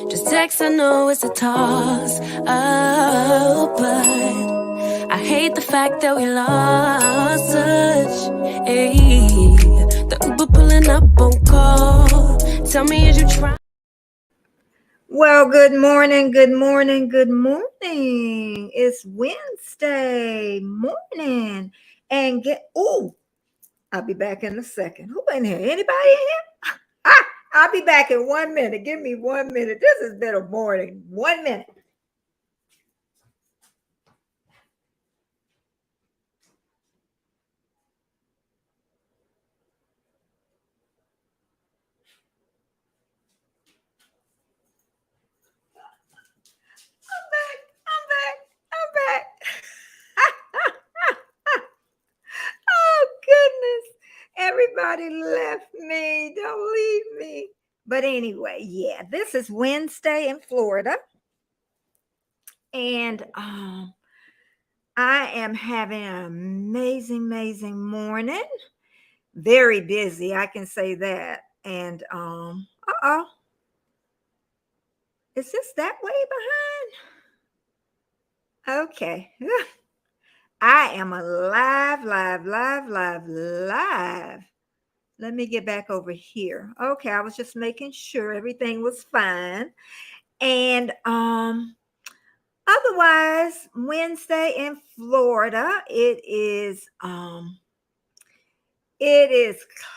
Just text, I know it's a toss. Oh, but I hate the fact that we lost touch. Ayy, the Uber pulling up on call. Tell me, is you trying? Well, good morning, good morning, good morning. It's Wednesday morning. And I'll be back in a second. Who in here? Anybody in here? I'll be back in 1 minute. Give me 1 minute. This has been a morning. 1 minute. I'm back. Oh, goodness. Everybody left me. Don't leave me. But anyway, yeah, this is Wednesday in Florida. And I am having an amazing morning. Very busy, I can say that. And is this that way behind? Okay. I am alive, live. Let me get back over here. Okay, I was just making sure everything was fine. And otherwise, Wednesday in Florida, it is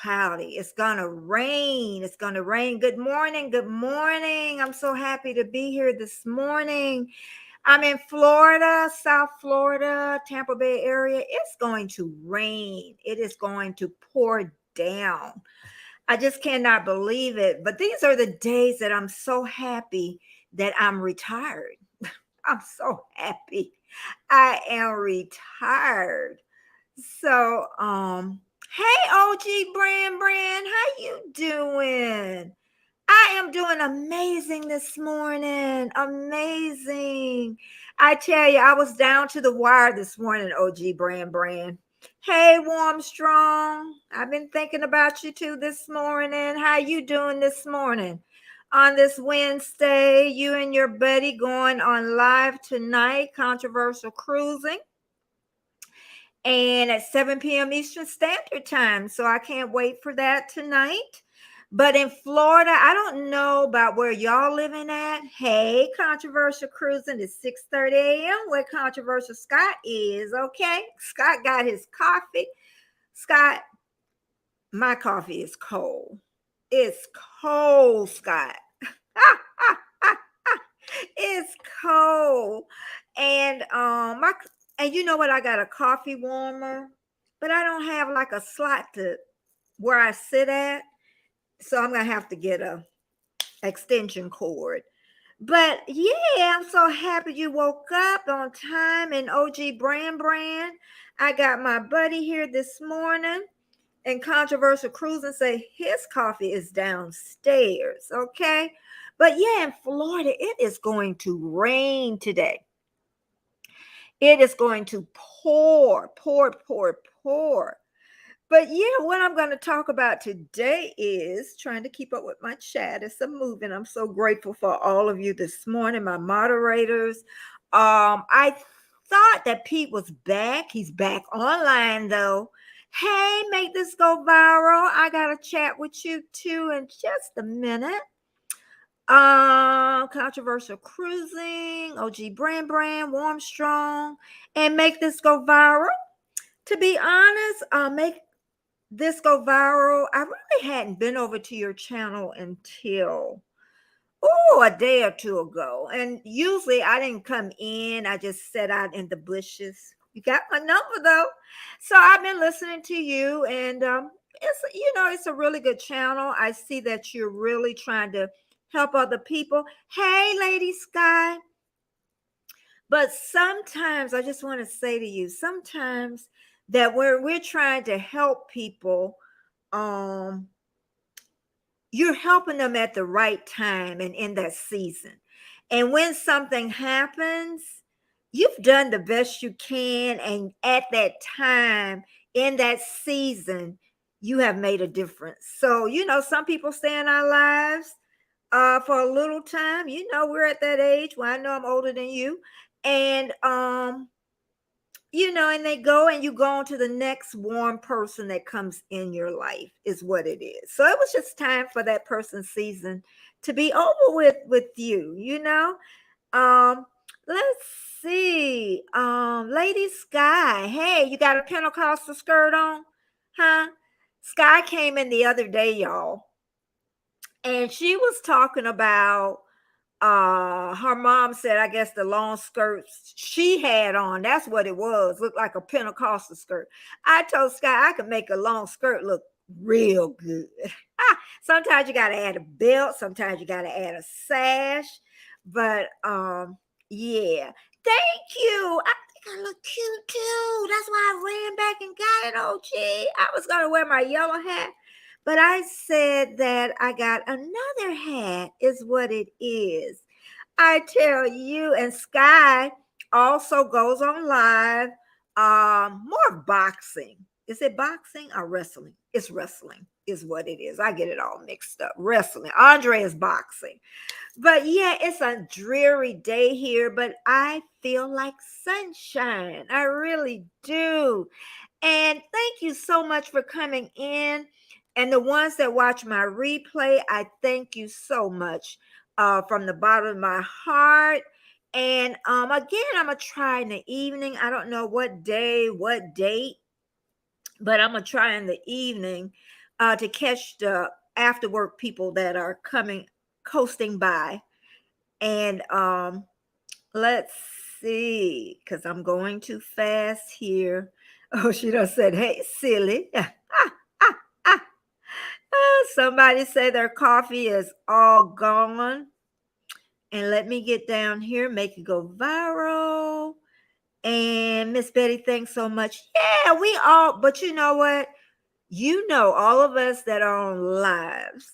cloudy. It's gonna rain. Good morning. I'm so happy to be here this morning. I'm in Florida, South Florida, Tampa Bay area. It's going to rain. It is going to pour down. I just cannot believe it. But these are the days that I'm so happy that I'm retired. I'm so happy. I am retired. So, hey, OG Brand, how you doing? I am doing amazing this morning. Amazing. I tell you, I was down to the wire this morning, OG Brand. Hey, Warm Strong. I've been thinking about you too this morning. How you doing this morning? On this Wednesday, you and your buddy going on live tonight, Controversial Cruising. And at 7 p.m. Eastern Standard Time. So I can't wait for that tonight. But in Florida, I don't know about where y'all living at. Hey, Controversial Cruising is 6:30 a.m. where Controversial Scott is. Okay. Scott got his coffee. Scott, my coffee is cold. It's cold, Scott. It's cold. And and you know what? I got a coffee warmer, but I don't have like a slot to where I sit at. So I'm gonna have to get a extension cord. But yeah, I'm so happy you woke up on time. And OG Brand, I got my buddy here this morning. And Controversial Cruising say his coffee is downstairs. Okay. But yeah, in Florida, it is going to rain today. It is going to pour. But yeah, what I'm going to talk about today is trying to keep up with my chat. It's a moving. I'm so grateful for all of you this morning, my moderators. I thought that Pete was back. He's back online though. Hey, make this go viral. I got to chat with you too in just a minute. Controversial Cruising, OG Brand, Warm Strong, and make this go viral. To be honest, make this go viral. I really hadn't been over to your channel until a day or two ago. And usually I didn't come in. I just sat out in the bushes. You got my number though. So I've been listening to you, and it's a really good channel. I see that you're really trying to help other people. Hey, Lady Sky. But sometimes I just want to say to you, sometimes that we're trying to help people, you're helping them at the right time and in that season. And when something happens, you've done the best you can. And at that time, in that season, you have made a difference. So, some people stay in our lives for a little time. You know, we're at that age where I know I'm older than you. And you know, and they go and you go on to the next warm person that comes in your life is what it is. So it was just time for that person's season to be over with you, you know. Um, let's see. Lady Sky, hey, you got a Pentecostal skirt on? Huh? Sky came in the other day, y'all, and she was talking about her mom said, I guess the long skirts she had on, that's what it was, looked like a Pentecostal skirt. I told Sky I could make a long skirt look real good. Sometimes you got to add a belt, sometimes you got to add a sash, but yeah, thank you. I think I look cute too. That's why I ran back and got it. Oh gee, I was gonna wear my yellow hat, but I said that I got another hat, is what it is. I tell you, and Sky also goes on live. More boxing. Is it boxing or wrestling? It's wrestling, is what it is. I get it all mixed up. Wrestling. Andre is boxing. But yeah, it's a dreary day here, but I feel like sunshine. I really do. And thank you so much for coming in. And the ones that watch my replay, I thank you so much from the bottom of my heart. And again, I'm going to try in the evening. I don't know what day, what date, but I'm going to try in the evening to catch the after work people that are coming, coasting by. And let's see, because I'm going too fast here. Oh, she done said, hey, silly. Somebody say their coffee is all gone. And let me get down here, make it go viral. And Miss Betty, thanks so much. Yeah, we all, but you know what? You know, all of us that are on lives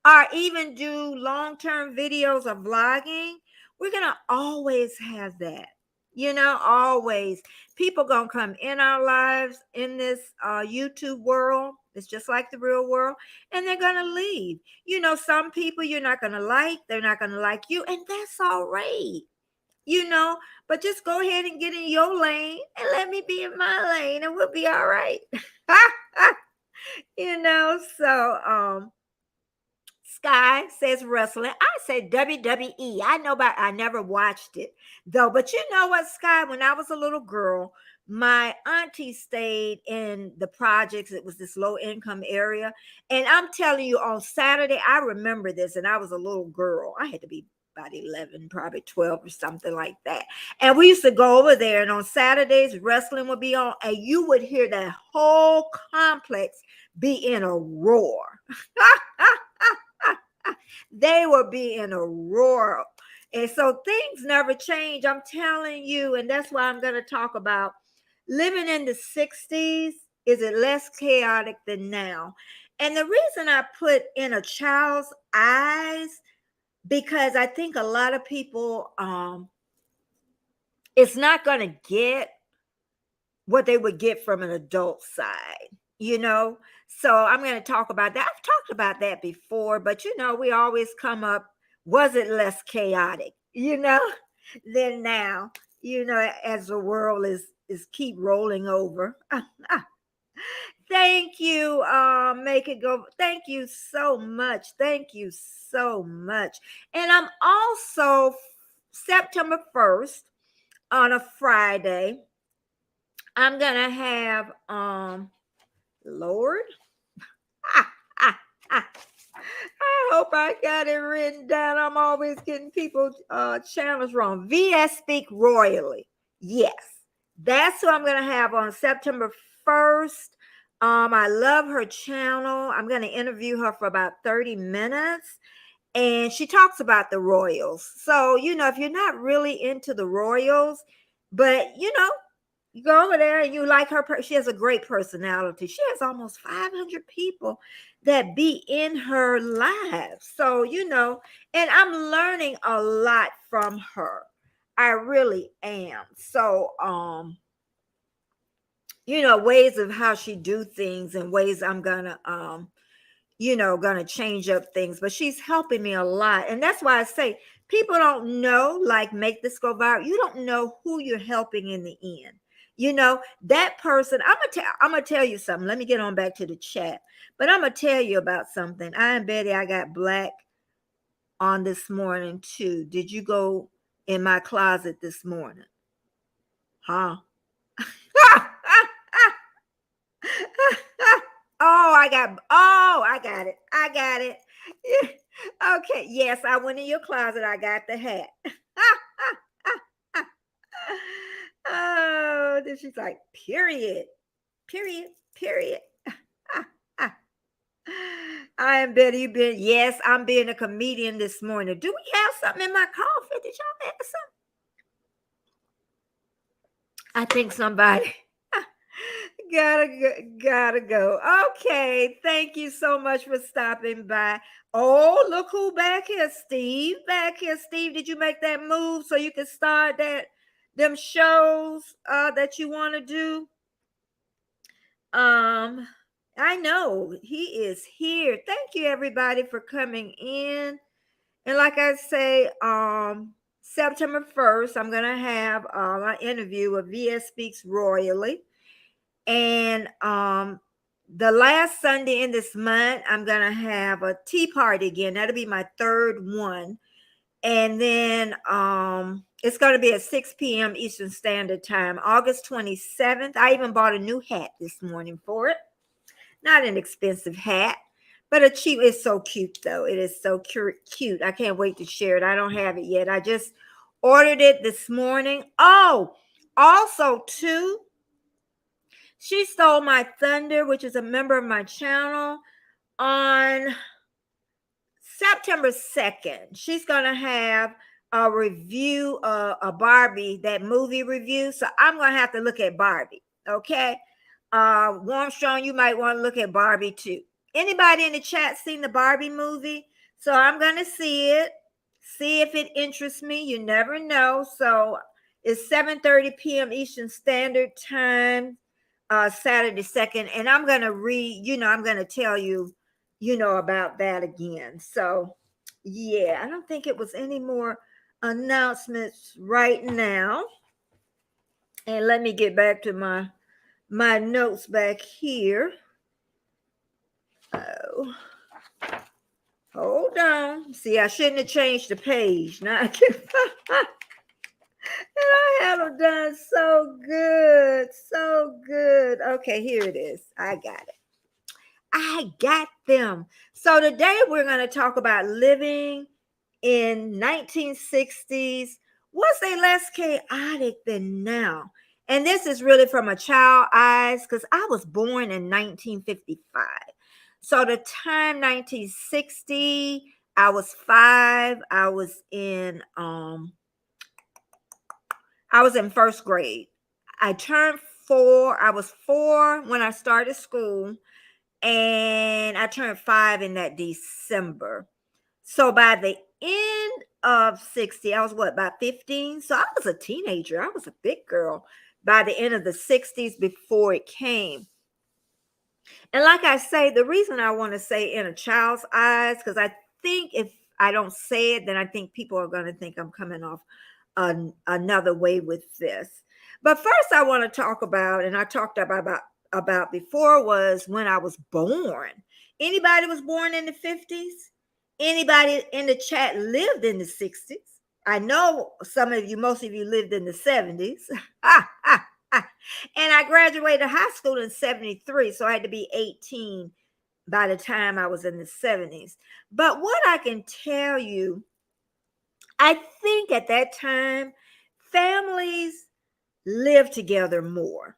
or even do long-term videos of vlogging, we're gonna always have that. You know, always people gonna come in our lives in this YouTube world. It's just like the real world, and they're gonna leave. You know, some people you're not gonna like, they're not gonna like you, and that's all right. You know, but just go ahead and get in your lane and let me be in my lane, and we'll be all right. You know, so Sky says wrestling. I say WWE. I know about, I never watched it though. But you know what, Sky, when I was a little girl, my auntie stayed in the projects. It was this low income area. And I'm telling you, on Saturday, I remember this, and I was a little girl. I had to be about 11, probably 12 or something like that. And we used to go over there, and on Saturdays, wrestling would be on, and you would hear that whole complex be in a roar. They will be in a roar. And so things never change. I'm telling you. And that's why I'm going to talk about living in the 60s. Is it less chaotic than now? And the reason I put in a child's eyes, because I think a lot of people, it's not going to get what they would get from an adult side, you know? So I'm going to talk about that. I've talked about that before, but you know, we always come up, was it less chaotic, you know, than now, you know, as the world is keep rolling over. Thank you. Make it go. Thank you so much. Thank you so much. And I'm also September 1st on a Friday. I'm gonna have Lord. Ah, ah, ah. I hope I got it written down. I'm always getting people channels wrong. VS Speak Royally. Yes. That's who I'm gonna have on September 1st. I love her channel. I'm gonna interview her for about 30 minutes. And she talks about the Royals. So, you know, if you're not really into the Royals, but you know, you go over there and you like her. She has a great personality. She has almost 500 people that be in her live. So, you know, and I'm learning a lot from her. I really am. So, you know, ways of how she do things and ways I'm gonna going to change up things, but she's helping me a lot. And that's why I say people don't know, like, make this go viral. You don't know who you're helping in the end. That person, I'm gonna tell you something. Let me get on back to the chat. But I'm gonna tell you about something. I and Betty, I got black on this morning too. Did you go in my closet this morning? Huh? I got it. I got it. Okay. Yes, I went in your closet. I got the hat. Oh, then she's like, period. Period. Period. I am Betty. Yes, I'm being a comedian this morning. Do we have something in my coffee? Did y'all have something? I think somebody gotta go. Okay, thank you so much for stopping by. Oh, look who back here, Steve. Back here, Steve. Did you make that move so you can start them shows that you want to do? I know he is here. Thank you everybody for coming in. And like I say, September 1st, I'm gonna have an interview with VS Speaks Royally. And the last Sunday in this month, I'm gonna have a tea party again. That'll be my third one. And then it's going to be at 6 p.m. Eastern Standard Time, August 27th. I even bought a new hat this morning for it. Not an expensive hat, but a cheap. It's so cute, though. It is so cute. I can't wait to share it. I don't have it yet. I just ordered it this morning. Oh, also, too, she stole my thunder, which is a member of my channel, on September 2nd. She's going to have a review, a Barbie, that movie review. So I'm going to have to look at Barbie. Okay. Warm Strong, you might want to look at Barbie too. Anybody in the chat seen the Barbie movie? So I'm going to see it, see if it interests me. You never know. So it's 7:30 p.m. Eastern Standard Time, Saturday 2nd. And I'm going to I'm going to tell you, about that again. So yeah, I don't think it was any more announcements right now. And let me get back to my notes back here. Oh, hold on. See, I shouldn't have changed the page. Now I can and I had them done so good, so good. Okay, here it is. I got it. I got them. So today we're going to talk about living in 1960s. Was they less chaotic than now? And this is really from a child eyes, because I was born in 1955. So the time 1960, I was 5. I was in first grade. I turned 4. I was 4 when I started school. And I turned 5 in that December. So by the end of 60, I was about 15? So I was a teenager. I was a big girl by the end of the 60s before it came. And like I say, the reason I want to say in a child's eyes, because I think if I don't say it, then I think people are going to think I'm coming off another way with this. But first I want to talk about, and I talked about before, was when I was born. Anybody was born in the 50s? Anybody in the chat lived in the 60s? I know most of you lived in the 70s. And I graduated high school in 73, so I had to be 18 by the time I was in the 70s. But what I can tell you, I think at that time, families lived together more.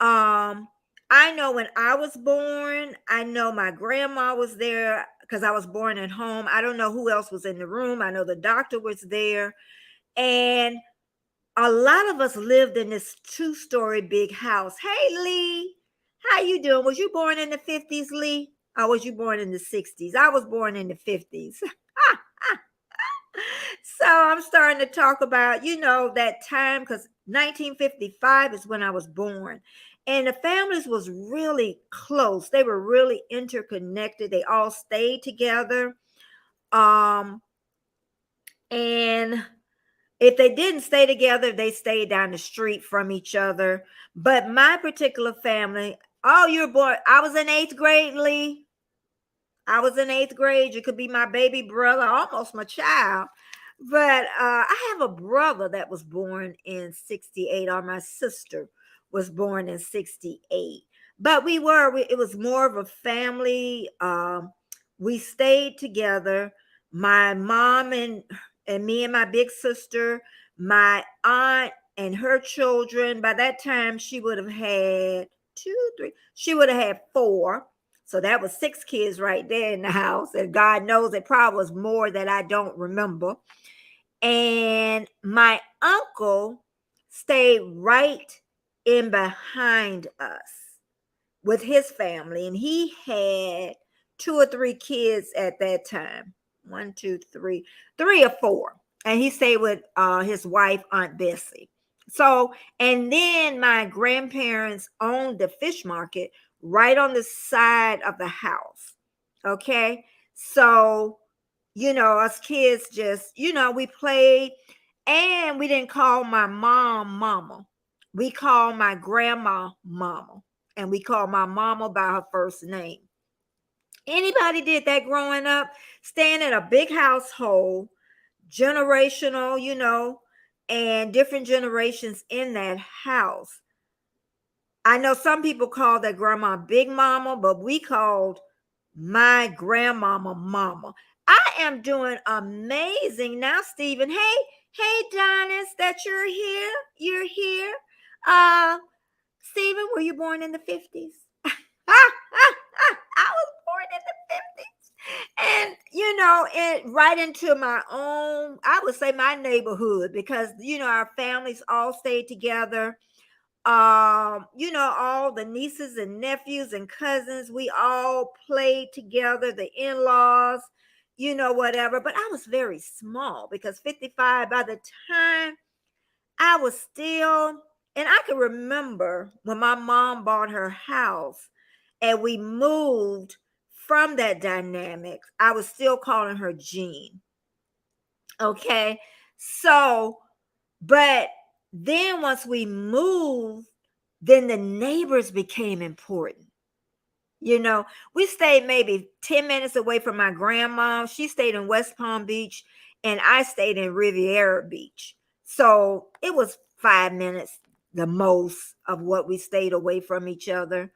I know when I was born, I know my grandma was there because I was born at home. I don't know who else was in the room. I know the doctor was there. And a lot of us lived in this 2-story big house. Hey, Lee, how you doing? Was you born in the 50s, Lee? Or was you born in the 60s? I was born in the 50s. So I'm starting to talk about, that time, because 1955 is when I was born. And the families was really close. They were really interconnected. They all stayed together. Um, and if they didn't stay together, they stayed down the street from each other. But my particular family, oh, you're born. I was in 8th grade, Lee. I was in 8th grade. You could be my baby brother, almost my child. But I have a brother that was born in 68, or my sister was born in 68. But it was more of a family. We stayed together. My mom and me and my big sister, my aunt and her children. By that time, she would have had she would have had 4. So that was 6 kids right there in the house. And God knows it probably was more that I don't remember. And my uncle stayed right in behind us with his family. And he had 2 or 3 kids at that time. 1, 2, 3, 3 or 4. And he stayed with his wife, Aunt Bessie. So, and then my grandparents owned the fish market right on the side of the house. Okay. So, us kids just, we played, and we didn't call my mom mama. We called my grandma mama, and we called my mama by her first name. Anybody did that growing up? Staying in a big household, generational, and different generations in that house. I know some people call their grandma Big Mama, but we called my grandmama mama. I am doing amazing now, Stephen. Hey, Donis, that you're here. You're here. Stephen, were you born in the 50s? I was born in the 50s. And it right into my own, I would say my neighborhood, because our families all stayed together. All the nieces and nephews and cousins, we all played together, the in-laws, whatever. But I was very small, because 55, by the time I was still, and I can remember when my mom bought her house and we moved from that dynamic, I was still calling her Jean. Okay. So, but then once we moved, then the neighbors became important. We stayed maybe 10 minutes away from my grandma. She stayed in West Palm Beach, and I stayed in Riviera Beach. So it was 5 minutes, the most, of what we stayed away from each other.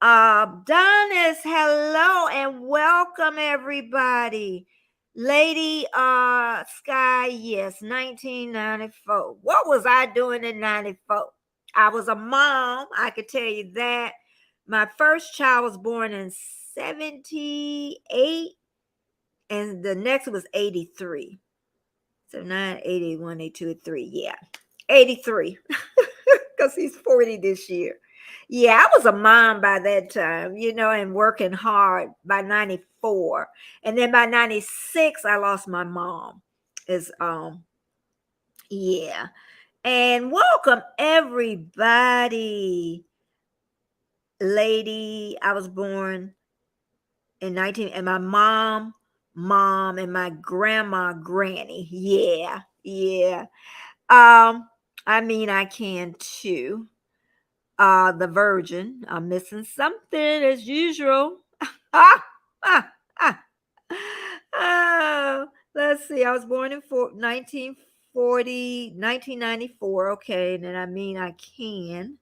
Donis, hello and welcome, everybody. Lady Sky, yes, 1994. What was I doing in 94? I was a mom, I could tell you that. My first child was born in 78, and the next was 83. So 9, 81, 82, 83. Yeah, 83. Because he's 40 this year. Yeah, I was a mom by that time, and working hard by 94. And then by 96, I lost my mom. Yeah. And welcome everybody. Lady, I was born in 19, and my mom, and my grandma, granny. Yeah, yeah. I can too. The Virgin. I'm missing something as usual. ah, ah, ah. Let's see. I was born in 1940, 1994. Okay. And then I can.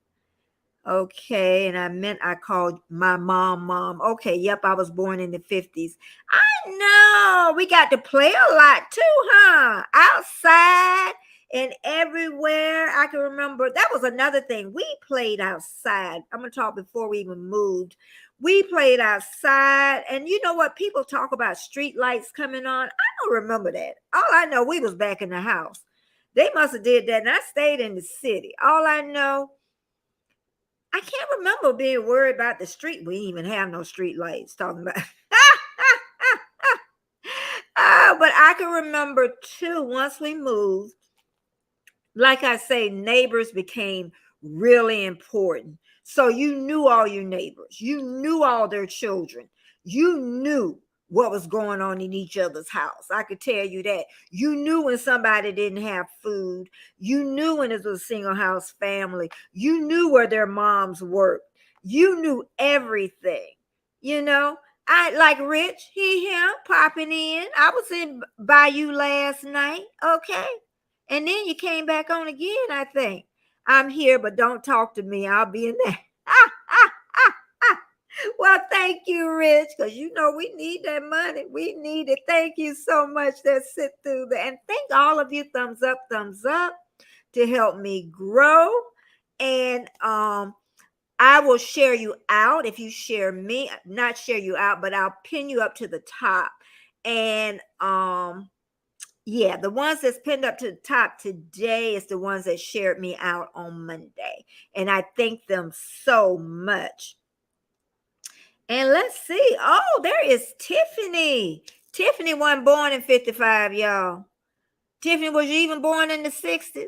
Okay. And I called my mom. Okay. Yep. I was born in the 50s. I know. We got to play a lot too, huh? Outside and everywhere. I can remember that was another thing. We played outside. I'm going to talk before we even moved. We played outside. And you know what? People talk about street lights coming on. I don't remember that. All I know, we was back in the house. They must have did that. And I stayed in the city. All I know, I can't remember being worried about the street. We didn't even have no street lights talking about. But I can remember too, once we moved, like I say, neighbors became really important. So you knew all your neighbors, you knew all their children, you knew what was going on in each other's house. I could tell you that. You knew when somebody didn't have food. You knew when it was a single house family. You knew where their moms worked. You knew everything. You know, I like Rich, him popping in. I was in by you last night. Okay. And then you came back on again, I think. I'm here, but don't talk to me. I'll be in there. Well, thank you, Rich, because you know we need that money. We need it. Thank you so much that sit through that. And thank all of you, thumbs up to help me grow. And I will share you out if you share me, not share you out, but I'll pin you up to the top. And yeah, the ones that's pinned up to the top today is the ones that shared me out on Monday. And I thank them so much. And let's see. Oh, there is Tiffany. Tiffany wasn't born in 55, y'all. Tiffany, was you even born in the 60s?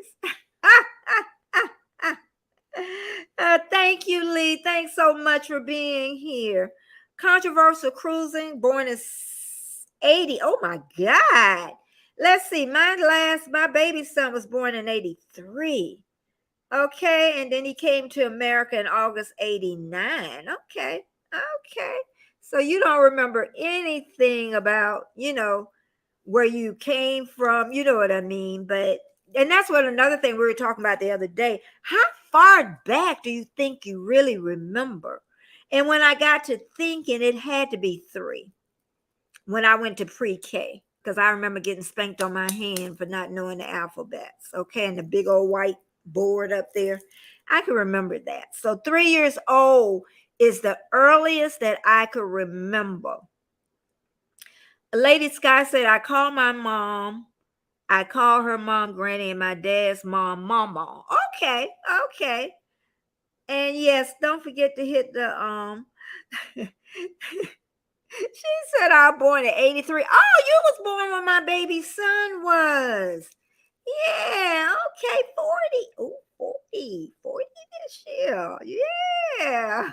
Thank you, Lee. Thanks so much for being here. Controversial Cruising, born in 80. Oh my God. Let's see. My baby son was born in 83. Okay. And then he came to America in August 89. Okay. Okay. So you don't remember anything about, where you came from. You know what I mean? And that's what another thing we were talking about the other day. How far back do you think you really remember? And when I got to thinking, it had to be 3 when I went to pre-K, because I remember getting spanked on my hand for not knowing the alphabets. Okay. And the big old white board up there. I can remember that. So 3 years old is the earliest that I could remember. Lady Sky said, I call my mom. I call her mom Granny and my dad's mom Mama. Okay, okay. And yes, don't forget to hit the she said I was born in 83. Oh, you was born when my baby son was. Yeah, okay, 40. Oh, 40 this year. Yeah.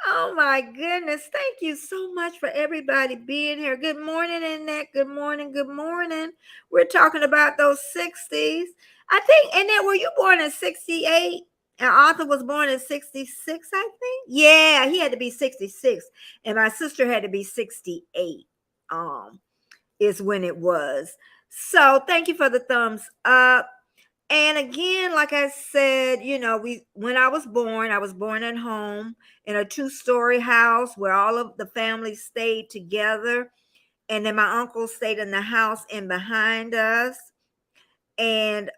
Oh my goodness. Thank you so much for everybody being here. Good morning, Annette. Good morning. Good morning. We're talking about those 60s. I think, Annette, were you born in 68? And Arthur was born in 66, I think. Yeah, he had to be 66. And my sister had to be 68. Is when it was. So thank you for the thumbs up. And again, like I said, when I was born at home in a 2-story house where all of the family stayed together. And then my uncle stayed in the house in behind us. And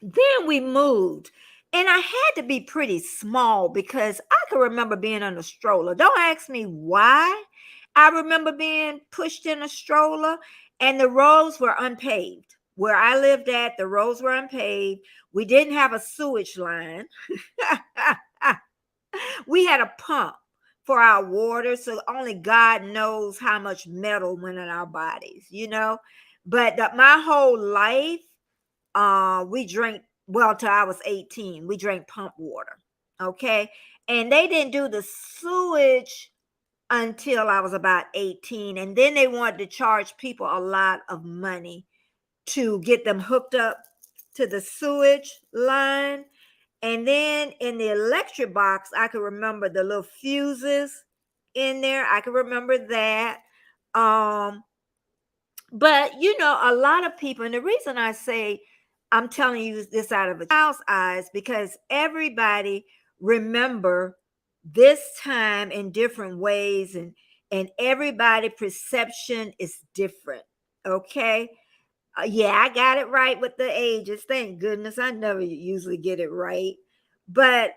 then we moved. And I had to be pretty small because I can remember being in a stroller. Don't ask me why. I remember being pushed in a stroller and the roads were unpaved. Where I lived at, the roads were unpaved. We didn't have a sewage line. We had a pump for our water. So only God knows how much metal went in our bodies, But my whole life, we drank, till I was 18, we drank pump water. Okay. And they didn't do the sewage until I was about 18. And then they wanted to charge people a lot of money to get them hooked up to the sewage line. And then in the electric box, I could remember the little fuses in there. I could remember that. But a lot of people, and the reason I say I'm telling you this out of a child's eyes, because everybody remember this time in different ways, and everybody perception is different. Okay. Yeah, I got it right with the ages. Thank goodness. I never usually get it right. But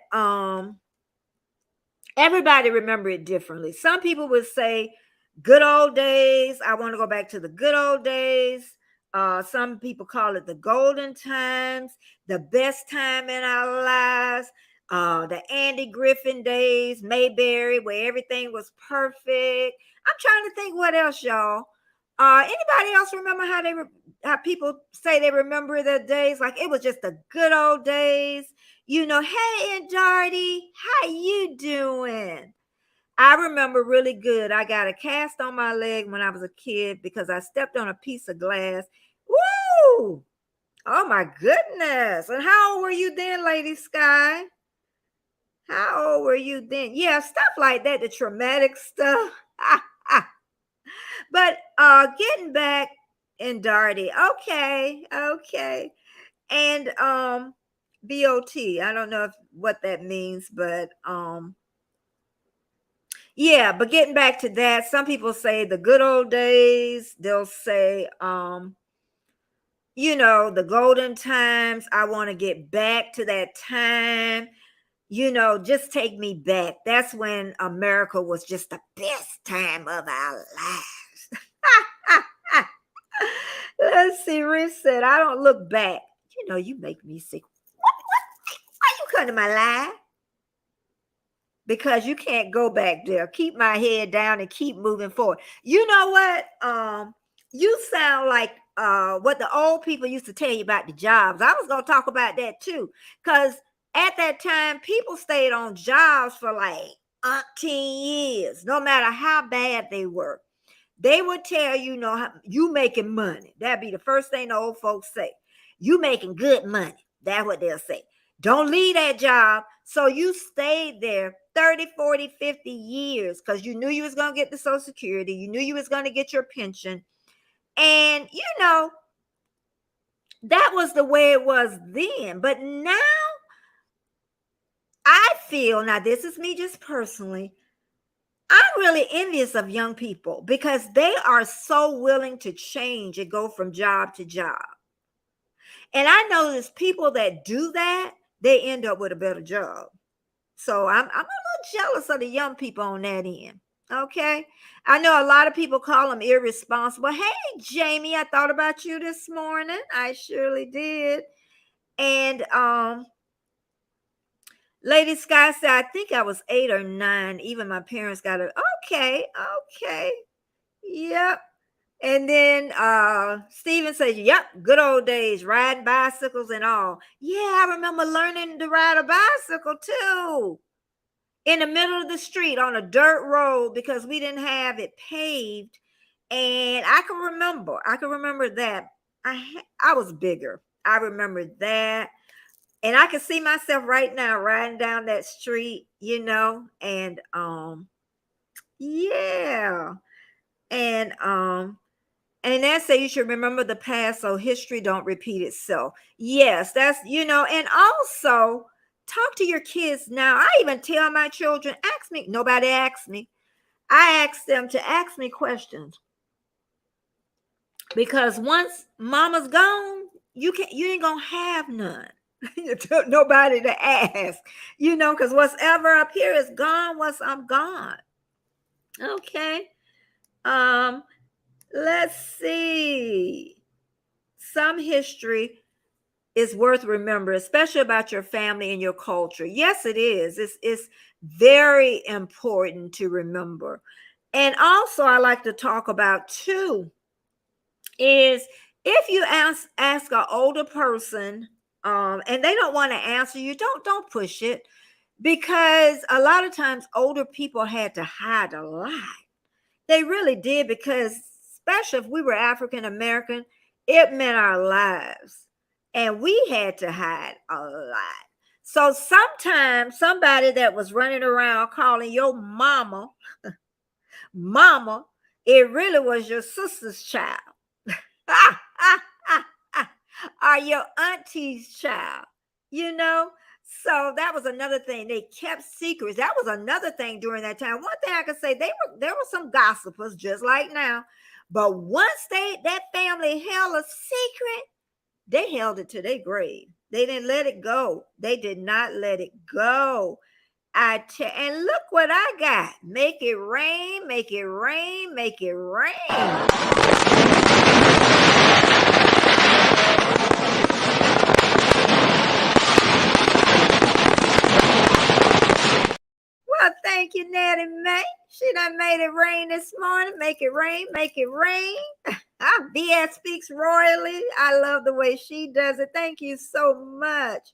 everybody remember it differently. Some people would say good old days. I want to go back to the good old days. Some people call it the golden times, the best time in our lives. The Andy Griffin days, Mayberry, where everything was perfect. I'm trying to think what else, y'all. Anybody else remember how people say they remember the days like it was just the good old days? You know, hey, Aunt Darty, how you doing? I remember really good. I got a cast on my leg when I was a kid because I stepped on a piece of glass. Woo! Oh my goodness. And how old were you then, Lady Sky? How old were you then? Yeah, stuff like that, the traumatic stuff. But getting back in Darty. Okay. And BOT. I don't know what that means, but yeah, but getting back to that, some people say the good old days. They'll say you know, the golden times. I want to get back to that time. You know, just take me back. That's when America was just the best time of our lives. Let's see. Rich said, I don't look back. You know, you make me sick. Why you come to my life? Because you can't go back there. Keep my head down and keep moving forward. You know what? You sound like what the old people used to tell you about the jobs. I was going to talk about that too. Because at that time, people stayed on jobs for like 18 years, no matter how bad they were. They would tell you, you making money. That'd be the first thing the old folks say. You making good money. That's what they'll say. Don't leave that job. So you stayed there 30, 40, 50 years because you knew you was going to get the Social Security. You knew you was going to get your pension. And, that was the way it was then. But now I feel, now this is me just personally, I'm really envious of young people because they are so willing to change and go from job to job. And I know there's people that do that, they end up with a better job. So I'm a little jealous of the young people on that end. Okay. I know a lot of people call them irresponsible. Hey, Jamie, I thought about you this morning. I surely did. And Lady Sky said, I think I was 8 or 9. Even my parents got it. Okay. Yep. And then Steven says, yep, good old days, riding bicycles and all. Yeah, I remember learning to ride a bicycle too. In the middle of the street on a dirt road because we didn't have it paved. And I can remember that. I was bigger. I remember that. And I can see myself right now riding down that street, and yeah. And that say you should remember the past so history don't repeat itself. Yes, that's, and also talk to your kids now. I even tell my children, ask me. Nobody asks me. I ask them to ask me questions. Because once mama's gone, you ain't gonna have none. Nobody to ask, because whatever up here is gone, I'm gone. Okay. Let's see. Some history is worth remembering, especially about your family and your culture. Yes, it is. It's very important to remember. And also, I like to talk about too is if you ask an older person, and they don't want to answer you, don't push it, because a lot of times older people had to hide a lot. They really did, because especially if we were African American, it meant our lives. And we had to hide a lot. So sometimes somebody that was running around calling your mama, it really was your sister's child. Or your auntie's child, So that was another thing. They kept secrets. That was another thing during that time. One thing I could say, there were some gossipers just like now. But once that family held a secret, they held it to their grave. They didn't let it go. They did not let it go. And look what I got. Make it rain, make it rain, make it rain. Well, thank you, Natty May. She done made it rain this morning. Make it rain, make it rain. BS speaks royally. I love the way she does it. Thank you so much.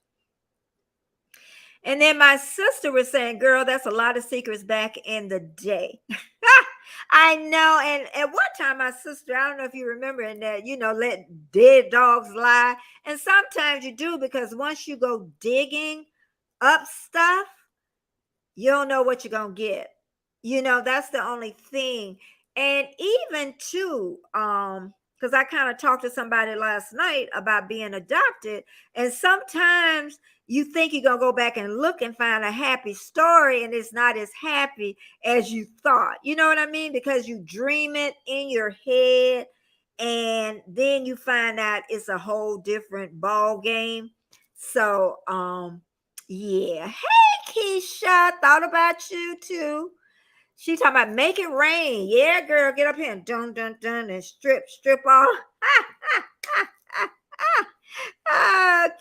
And then my sister was saying, girl, that's a lot of secrets back in the day. I know. And at one time, my sister, I don't know if you remember, in that, let dead dogs lie. And sometimes you do, because once you go digging up stuff, you don't know what you're going to get. That's the only thing. And even too, because I kind of talked to somebody last night about being adopted. And sometimes you think you're going to go back and look and find a happy story, and it's not as happy as you thought. You know what I mean? Because you dream it in your head, and then you find out it's a whole different ball game. So, yeah. Hey, Keisha, thought about you too. She talking about make it rain. Yeah, girl, get up here and dun dun dun and strip all.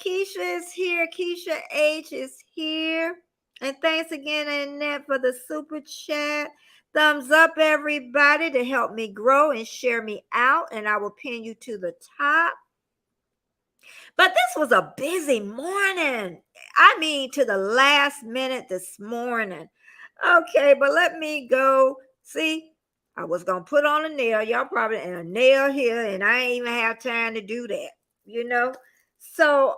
Keisha is here. Keisha H is here. And thanks again, Annette, for the super chat. Thumbs up, everybody, to help me grow and share me out. And I will pin you to the top. But this was a busy morning. I mean, to the last minute this morning. Okay, but let me go. See, I was going to put on a nail. Y'all probably, and a nail here, and I ain't even have time to do that, So,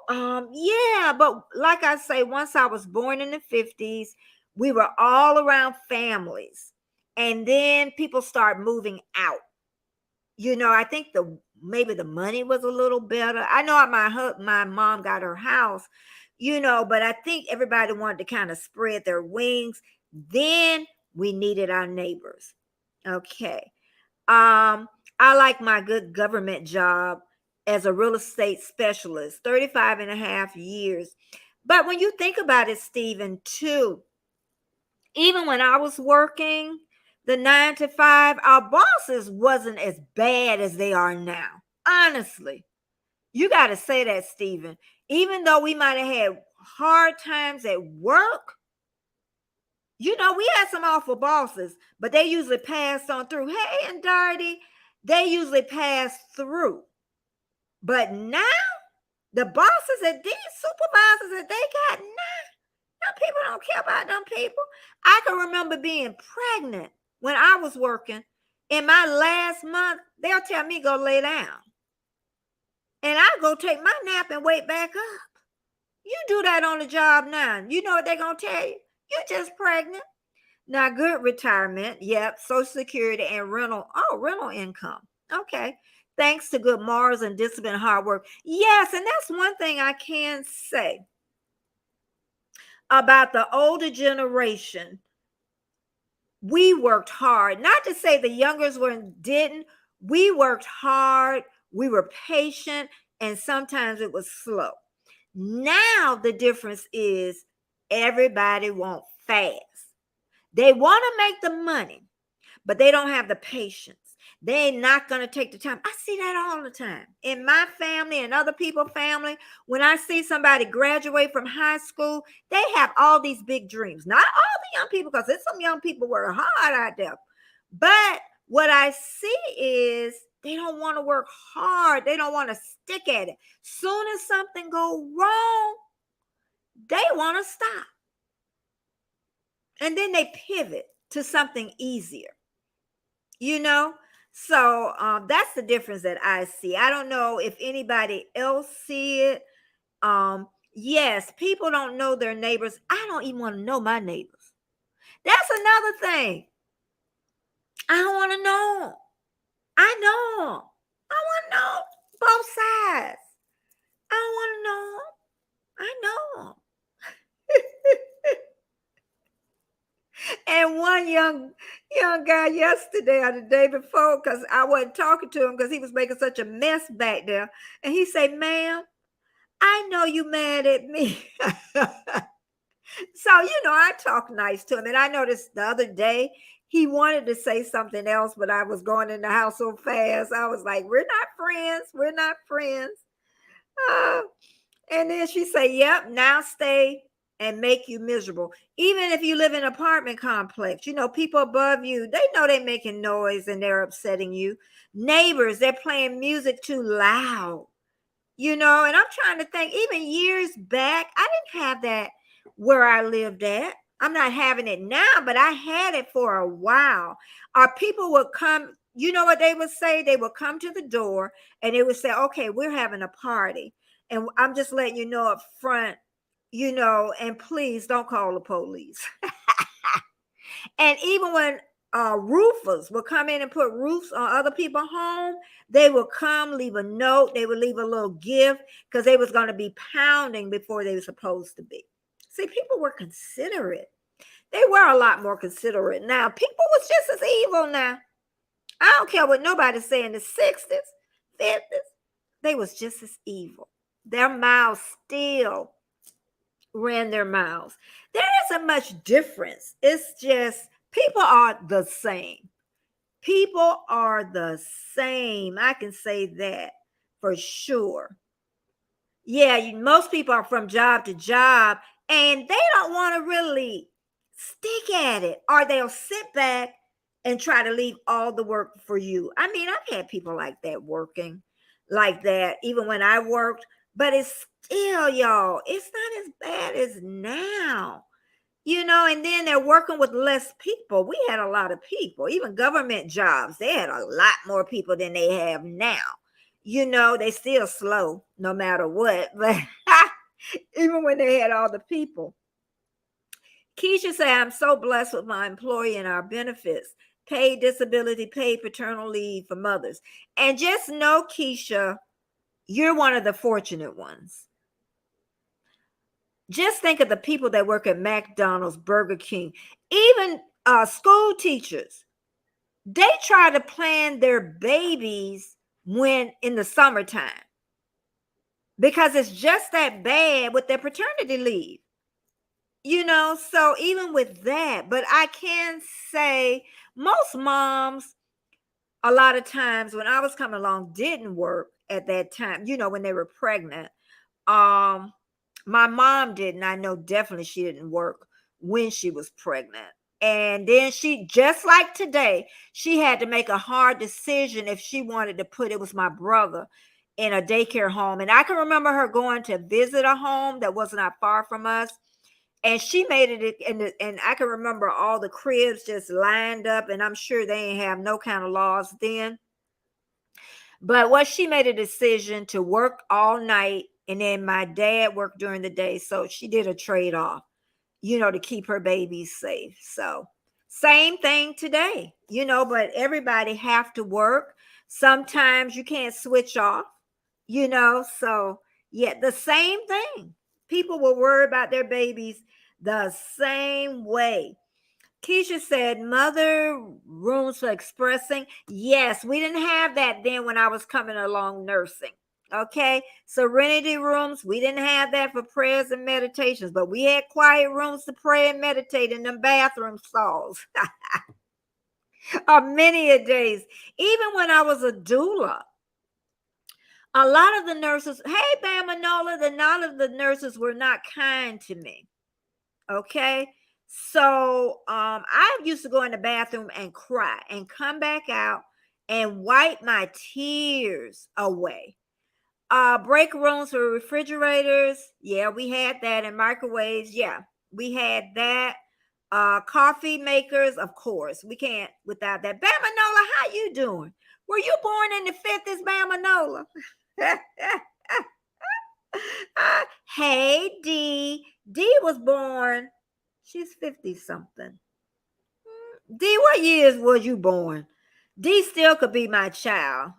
yeah, but like I say, once I was born in the 50s, we were all around families. And then people start moving out. I think maybe the money was a little better. I know my mom got her house, but I think everybody wanted to kind of spread their wings. Then we needed our neighbors. Okay. I like my good government job as a real estate specialist, 35 and a half years. But when you think about it, Stephen, too, even when I was working the 9 to 5, our bosses wasn't as bad as they are now. Honestly, you got to say that, Stephen. Even though we might have had hard times at work, we had some awful bosses, but they usually passed on through. Hey, and Darty, they usually passed through. But now, the bosses and these supervisors that they got now, people don't care about them people. I can remember being pregnant when I was working. In my last month, they'll tell me go lay down. And I go take my nap and wake back up. You do that on the job now. You know what they're going to tell you? You're just pregnant. Now, good retirement. Yep. Social Security and rental income. Okay. Thanks to good morals and discipline and hard work. Yes. And that's one thing I can say about the older generation. We worked hard. Not to say the youngers didn't. We worked hard. We were patient. And sometimes it was slow. Now the difference is everybody wants fast. They want to make the money, but they don't have the patience. They're not going to take the time. I see that all the time in my family and other people's family. When I see somebody graduate from high school, they have all these big dreams. Not all the young people, because there's some young people work hard out there. But what I see is they don't want to work hard. They don't want to stick at it. Soon as something go wrong, they want to stop. And then they pivot to something easier, So that's the difference that I see. I don't know if anybody else see it. Yes, people don't know their neighbors. I don't even want to know my neighbors. That's another thing. I don't want to know. I know. I want to know both sides. I don't want to know. I know. And one young guy yesterday or the day before, because I wasn't talking to him because he was making such a mess back there. And he said, ma'am, I know you mad at me. So, I talk nice to him. And I noticed the other day, he wanted to say something else, but I was going in the house so fast. I was like, we're not friends. We're not friends. And then she said, yep, now stay and make you miserable. Even if you live in an apartment complex, people above you, they know they're making noise and they're upsetting you. Neighbors, they're playing music too loud, and I'm trying to think, even years back, I didn't have that where I lived at. I'm not having it now, but I had it for a while. Our people would come, you know what they would say? They would come to the door and they would say, okay, we're having a party. And I'm just letting you know up front, and please don't call the police. And even when roofers would come in and put roofs on other people's home, they would come, leave a note, they would leave a little gift because they was going to be pounding before they were supposed to be. See, people were considerate. They were a lot more considerate. Now, people was just as evil now. I don't care what nobody's saying. The 60s, 50s, they was just as evil. Their mouths still ran their mouths. There isn't much difference. It's just people are the same. People are the same. I can say that for sure. Yeah, most people are from job to job and they don't want to really stick at it, or they'll sit back and try to leave all the work for you. I mean, I've had people like that working like that, even when I worked, but it's still, y'all, it's not as bad as now. And then they're working with less people. We had a lot of people, even government jobs. They had a lot more people than they have now. They still slow no matter what, but even when they had all the people. Keisha said, I'm so blessed with my employee and our benefits, paid disability, paid paternal leave for mothers. And just know, Keisha, you're one of the fortunate ones. Just think of the people that work at McDonald's, Burger King, even school teachers. They try to plan their babies when in the summertime because it's just that bad with their paternity leave. So even with that, but I can say most moms, a lot of times when I was coming along, didn't work at that time, when they were pregnant. My mom didn't. I know definitely she didn't work when she was pregnant. And then she, just like today, she had to make a hard decision if she wanted to put, it was my brother, in a daycare home. And I can remember her going to visit a home that was not far from us. And she made it, and I can remember all the cribs just lined up, and I'm sure they ain't have no kind of laws then. But what she made a decision to work all night, and then my dad worked during the day. So she did a trade-off, to keep her babies safe. So same thing today, but everybody have to work. Sometimes you can't switch off, so yeah, the same thing. People will worry about their babies the same way. Keisha said, mother rooms for expressing. Yes, we didn't have that then when I was coming along nursing. Okay. Serenity rooms. We didn't have that for prayers and meditations, but we had quiet rooms to pray and meditate in them bathroom stalls. Many a days. Even when I was a doula, a lot of the nurses, hey, Bam Manola, a lot of the nurses were not kind to me. Okay. So I used to go in the bathroom and cry and come back out and wipe my tears away. Break rooms for refrigerators. Yeah, we had that. And microwaves. Yeah, we had that. Coffee makers, of course. We can't without that. Bam Manola, how you doing? Were you born in the 50s, Bam Manola? Hey, D. D was born. She's 50 something. D, what years was you born? D still could be my child,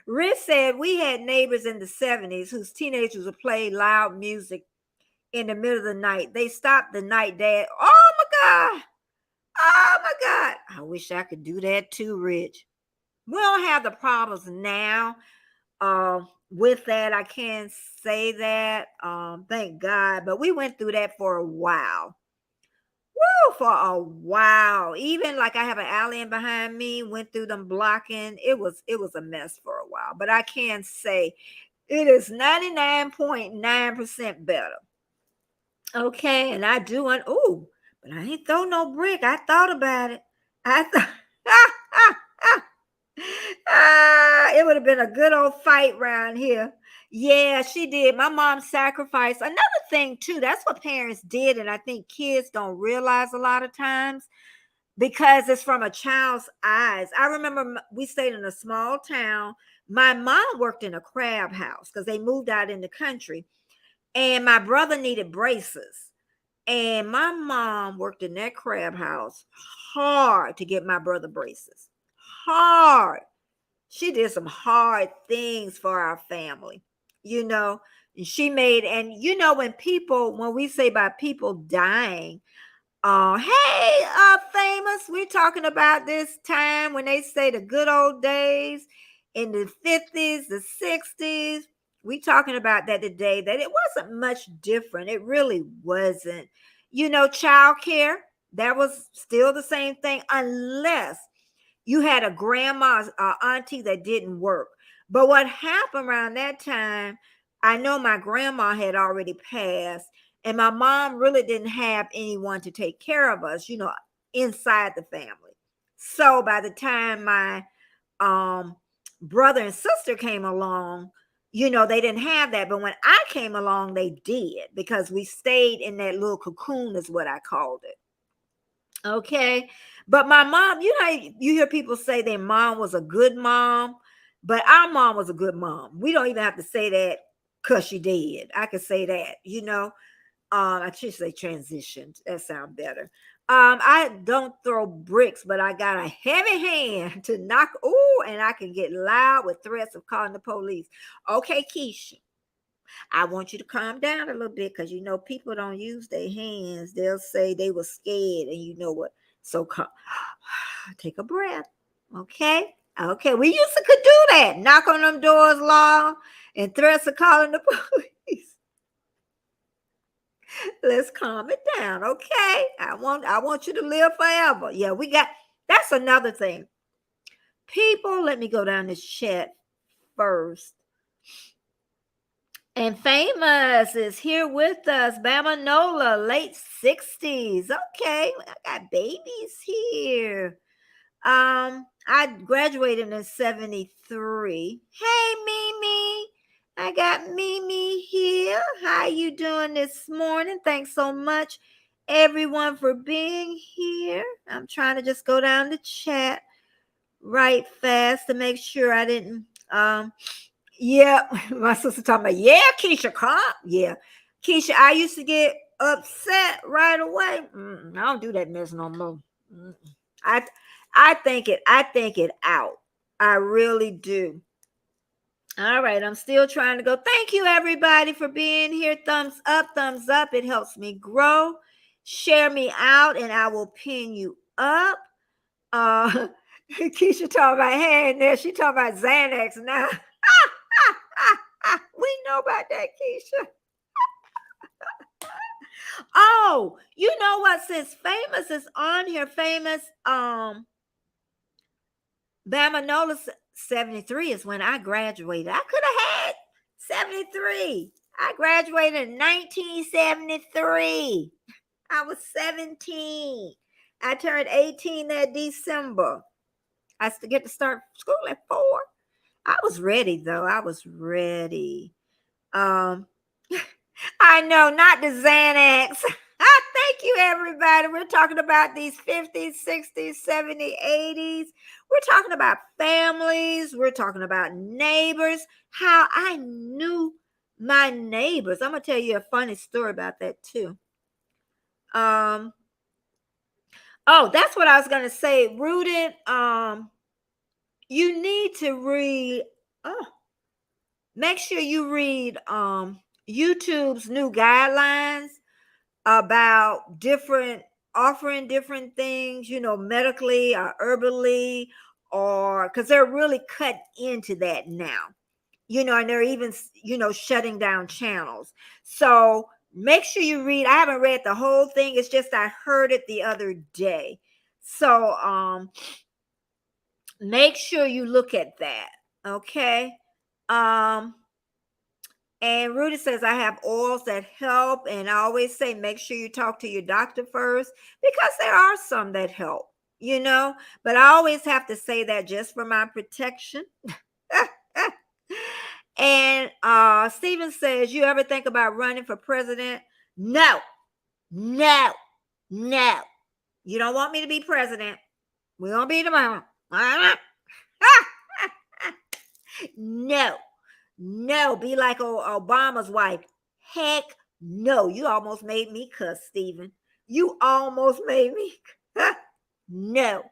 Rich said we had neighbors in the 70s whose teenagers would play loud music in the middle of the night. They stopped the night dad. Oh my God. Oh my God. I wish I could do that too, Rich. We don't have the problems now. With that, I can't say that. Thank God. But we went through that for a while. Woo, for a while. Even like I have an alien behind me, went through them blocking. It was a mess for a while. But I can say it is 99.9% better. Okay, and I do want, oh, but I ain't throw no brick. I thought about it. I thought it would have been a good old fight round here. Yeah, she did. My mom sacrificed. Another thing, too, that's what parents did, and I think kids don't realize a lot of times because it's from a child's eyes. I remember we stayed in a small town. My mom worked in a crab house because they moved out in the country, and my brother needed braces. And my mom worked in that crab house hard to get my brother braces. Hard. She did some hard things for our family, you know. And she made, and when we say about people dying, hey, famous, we're talking about this time when they say the good old days in the 50s, the 60s. We talking about that today, that it wasn't much different. It really wasn't. Child care, that was still the same thing, unless you had a grandma, auntie that didn't work. But what happened around that time, I know my grandma had already passed, and my mom really didn't have anyone to take care of us, inside the family. So by the time my um brother and sister came along, they didn't have that. But when I came along, they did, because we stayed in that little cocoon, is what I called it. Okay. But my mom, you hear people say their mom was a good mom, but our mom was a good mom. We don't even have to say that because she did. I could say that, I should say transitioned. That sounds better. I don't throw bricks, but I got a heavy hand to knock. Oh, and I can get loud with threats of calling the police. Okay, Keisha, I want you to calm down a little bit, because people don't use their hands. They'll say they were scared, and you know what? So take a breath. Okay. Okay. We used to could do that. Knock on them doors long and threats of calling the police. Let's calm it down. Okay. I want you to live forever. Yeah, that's another thing. People, let me go down this chat first. And Famous is here with us. Bama Nola, late 60s. Okay, I got babies here. I graduated in 73. Hey, Mimi. I got Mimi here. How you doing this morning? Thanks so much, everyone, for being here. I'm trying to just go down the chat right fast to make sure I didn't yeah, my sister talking about, yeah, Keisha, calm. Yeah. Keisha, I used to get upset right away. I don't do that mess no more. I I think it out. I really do. All right, I'm still trying to go. Thank you, everybody, for being here. Thumbs up, thumbs up. It helps me grow. Share me out, and I will pin you up. Keisha talking about, hey, and there she talking about Xanax now. We know about that, Keisha. Oh, you know what? Since Famous is on here, Famous, Bamanola 73 is when I graduated. I could have had 73. I graduated in 1973. I was 17. I turned 18 that December. I still get to start school at 4. I was ready, though. I was ready. Um, I know, not the Xanax. Thank you, everybody. We're talking about these 50s, 60s, 70s, 80s. We're talking about families. We're talking about neighbors. How I knew my neighbors. I'm gonna tell you a funny story about that too. Oh, that's what I was gonna say. Rooted. You need to read. Oh, make sure you read YouTube's new guidelines about offering different things, medically or herbally, or because they're really cut into that now, and they're even, shutting down channels. So make sure you read. I haven't read the whole thing. It's just I heard it the other day. So make sure you look at that. Okay. Um And Rudy says, I have oils that help. And I always say, make sure you talk to your doctor first because there are some that help, but I always have to say that just for my protection. And Steven says, you ever think about running for president? No, no, no. You don't want me to be president. We're going to be tomorrow. No, no. Be like Obama's wife. Heck no. You almost made me cuss, Steven. You almost made me. No.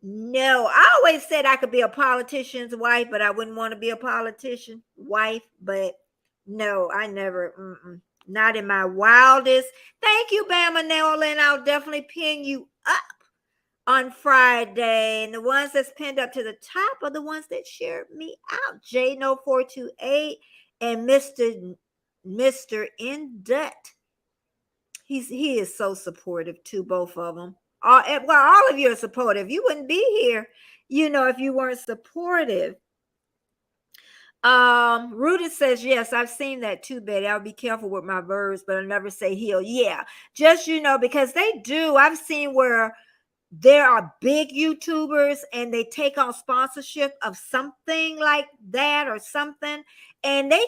No, I always said I could be a politician's wife, but I wouldn't want to be a politician wife. But no, I never, not in my wildest. Thank you, Bama Nolan. I'll definitely pin you up on Friday. And the ones that's pinned up to the top are the ones that shared me out. JNO428 and Mr. Indut. He is so supportive too, both of them. All of you are supportive. You wouldn't be here, if you weren't supportive. Rudy says, yes, I've seen that too, Betty. I'll be careful with my verbs, but I'll never say heal. Yeah, just, because they do. I've seen where there are big YouTubers and they take on sponsorship of something like that or something, and they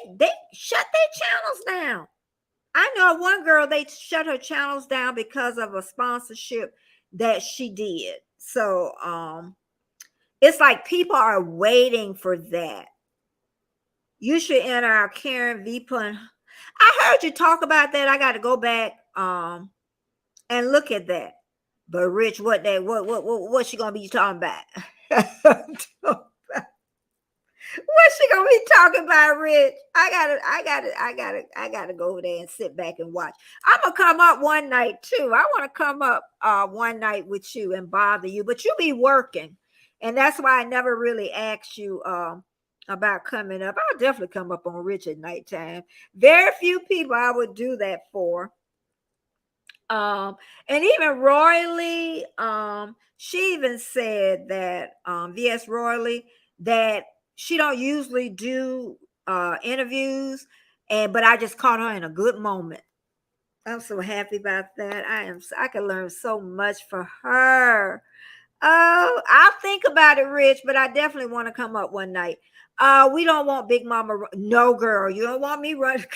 shut their channels down. I know one girl, they shut her channels down because of a sponsorship that she did. So it's like people are waiting for that. You should enter our Karen V pun. I heard you talk about that. I got to go back and look at that. But Rich, what's she gonna be talking about? What's she gonna be talking about, Rich? I gotta go over there and sit back and watch. I'm gonna come up one night too. I want to come up one night with you and bother you, but you be working, and that's why I never really asked you about coming up. I'll definitely come up on Rich at nighttime. Very few people I would do that for. And even Royally, she even said that VS Royally that she don't usually do interviews, but I just caught her in a good moment. I'm so happy about that. I can learn so much for her. Oh, I'll think about it, Rich, but I definitely want to come up one night. We don't want Big Mama. No, girl, you don't want me running.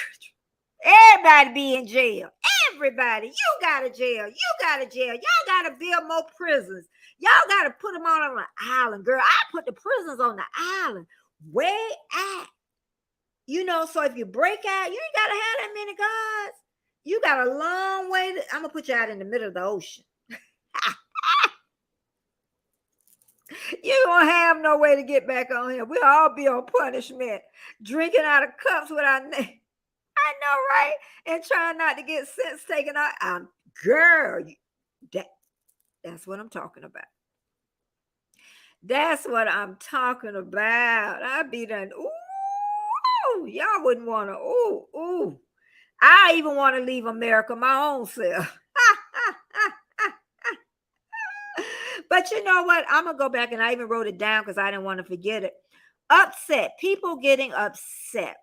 Everybody be in jail. Everybody, you got a jail. You got a jail. Y'all got to build more prisons. Y'all got to put them on an island, girl. I put the prisons on the island. Way at. So if you break out, you ain't got to have that many guards. You got a long way. I'm going to put you out in the middle of the ocean. You don't have no way to get back on here. We'll all be on punishment. Drinking out of cups with our name. I know, right? And trying not to get sense taken out. Girl, that's what I'm talking about. That's what I'm talking about. I'd be done. Ooh, y'all wouldn't want to. Ooh. I even want to leave America my own self. But you know what? I'm going to go back, and I even wrote it down because I didn't want to forget it. Upset. People getting upset.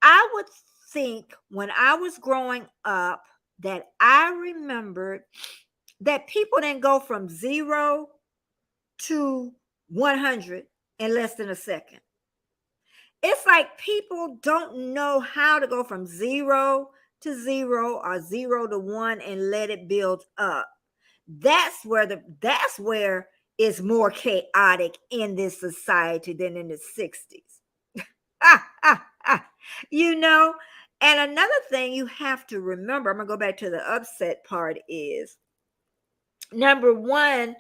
I would think when I was growing up that I remembered that people didn't go from 0 to 100 in less than a second. It's like people don't know how to go from 0 to 0 or 0 to 1 and let it build up. That's where it's more chaotic in this society than in the 60s. And another thing you have to remember, I'm going to go back to the upset part, is number one,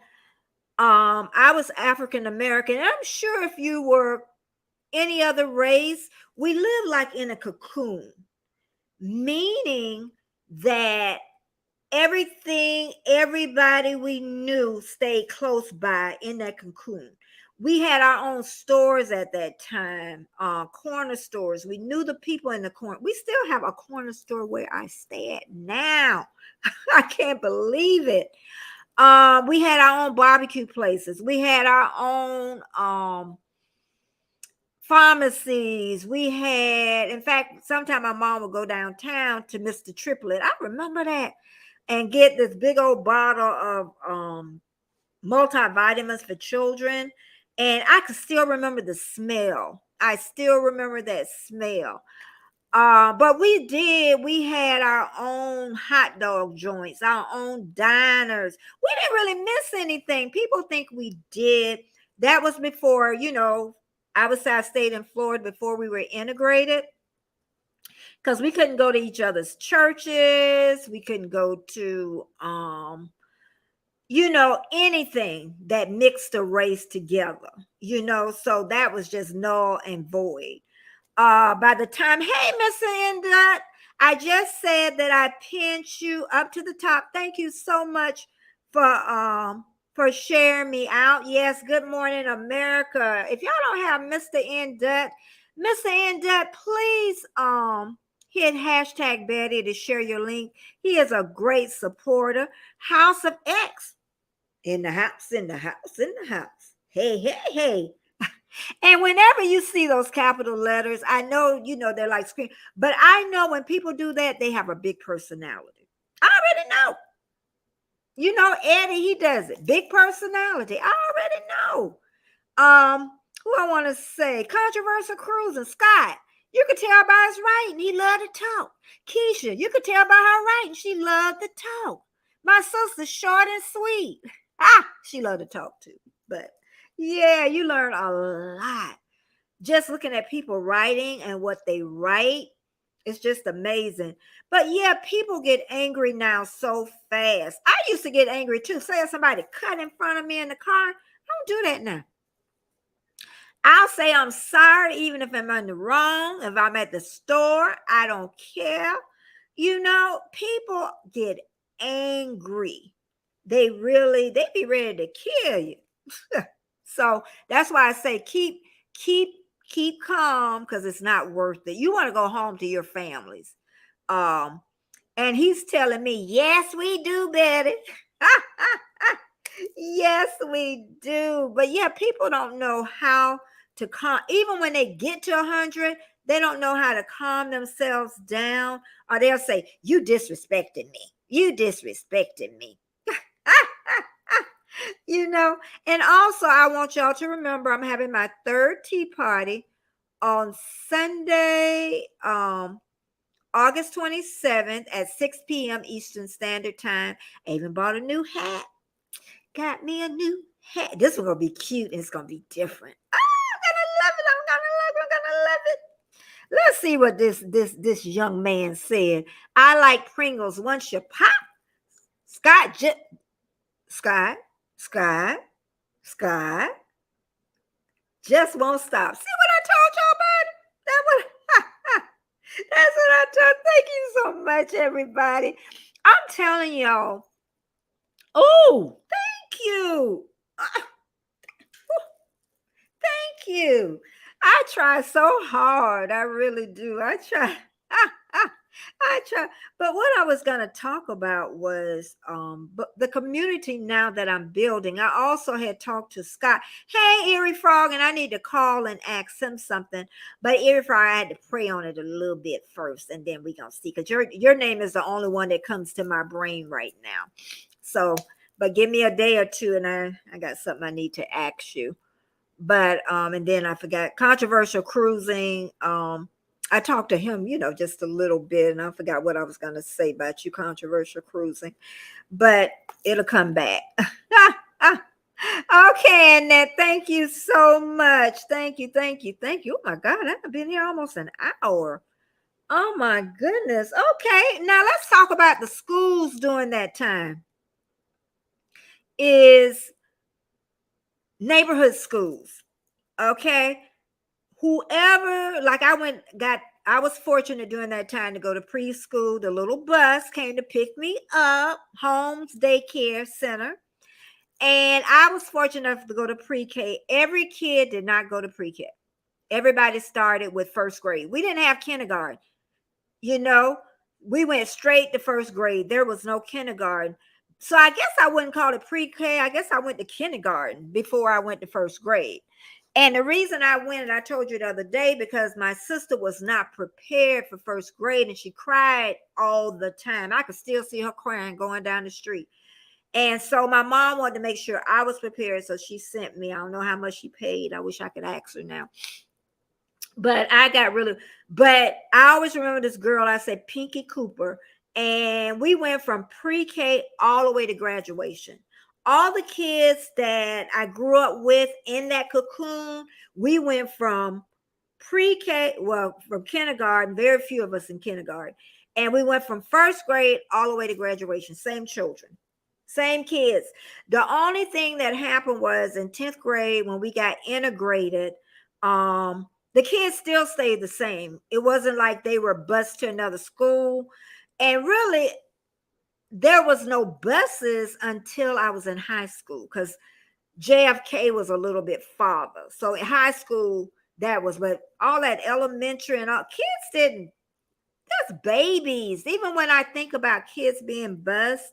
I was African American. And I'm sure if you were any other race, we live like in a cocoon, meaning that everybody we knew stayed close by in that cocoon. We had our own stores at that time, corner stores. We knew the people in the corner. We still have a corner store where I stay at now. I can't believe it. We had our own barbecue places. We had our own pharmacies. We had, in fact, sometime my mom would go downtown to Mr. Triplet. I remember that. And get this big old bottle of multivitamins for children. And I could still remember the smell. I still remember that smell. But we had our own hot dog joints, our own diners. We didn't really miss anything. People think we did. That was before, I would say I stayed in Florida before we were integrated, because we couldn't go to each other's churches. We couldn't go to, anything that mixed a race together, so that was just null and void. By the time, hey, Mr. Indut, I just said that I pinned you up to the top. Thank you so much for sharing me out. Yes, good morning, America. If y'all don't have Mr. Indut, please hit hashtag Betty to share your link. He is a great supporter. House of X. In the house, in the house, in the house. Hey, hey, hey. And whenever you see those capital letters, I know, they're like scream. But I know when people do that, they have a big personality. I already know. Eddie, he does it. Big personality. I already know. Who I want to say? Controversial Cruising. Scott. You could tell by his writing. He loved to talk. Keisha, you could tell by her writing. She loved to talk. My sister, short and sweet. She loved to talk too. But yeah, you learn a lot just looking at people writing and what they write. It's just amazing. But yeah, people get angry now so fast. I used to get angry too. Say if somebody cut in front of me in the car, I don't do that now. I'll say I'm sorry, even if I'm in the wrong. If I'm at the store, I don't care. People get angry. They be ready to kill you. So that's why I say keep calm, because it's not worth it. You want to go home to your families. And he's telling me, yes, we do, Betty. Yes, we do. But yeah, people don't know how to calm. Even when they get to 100, they don't know how to calm themselves down. Or they'll say, you disrespected me. You disrespected me. And also I want y'all to remember I'm having my third tea party on Sunday, August 27th at 6 p.m. Eastern Standard Time. I even bought a new hat. Got me a new hat. This one's going to be cute and it's going to be different. I'm gonna love it. Let's see what this young man said. I like Pringles once you pop. Scott just won't stop. See what I told y'all about? That's what I told. Thank you so much, everybody. I'm telling y'all. Oh, thank you. Thank you. I try so hard. I really do. I try. But what I was going to talk about was but the community now that I'm building. I also had talked to Scott. Hey, Erie Frog, and I need to call and ask him something. But Erie Frog, I had to pray on it a little bit first, and then we're going to see. Because your name is the only one that comes to my brain right now. So, but give me a day or two, and I got something I need to ask you. But, and then I forgot, Controversial Cruising. I talked to him, just a little bit, and I forgot what I was going to say about you, Controversial Cruising, but it'll come back. Okay, Annette, thank you so much. Thank you. Oh my God, I've been here almost an hour. Oh my goodness. Okay, now let's talk about the schools during that time. Is neighborhood schools. Okay. Whoever, like I was fortunate during that time to go to preschool. The little bus came to pick me up, Holmes Daycare Center. And I was fortunate enough to go to pre-K. Every kid did not go to pre-K. Everybody started with first grade. We didn't have kindergarten. We went straight to first grade. There was no kindergarten. So I guess I wouldn't call it pre-K. I guess I went to kindergarten before I went to first grade. And the reason I went, and I told you the other day, because my sister was not prepared for first grade and she cried all the time. I could still see her crying going down the street. And so my mom wanted to make sure I was prepared. So she sent me, I don't know how much she paid. I wish I could ask her now. But but I always remember this girl, I said Pinky Cooper. And we went from pre-K all the way to graduation. All the kids that I grew up with in that cocoon, we went from pre-K, well, from kindergarten, very few of us in kindergarten. And we went from first grade all the way to graduation, same children, same kids. The only thing that happened was in 10th grade when we got integrated, the kids still stayed the same. It wasn't like they were bused to another school. And really, there was no buses until I was in high school because JFK was a little bit farther. So in high school, but all that elementary and all, kids didn't, that's babies. Even when I think about kids being bused,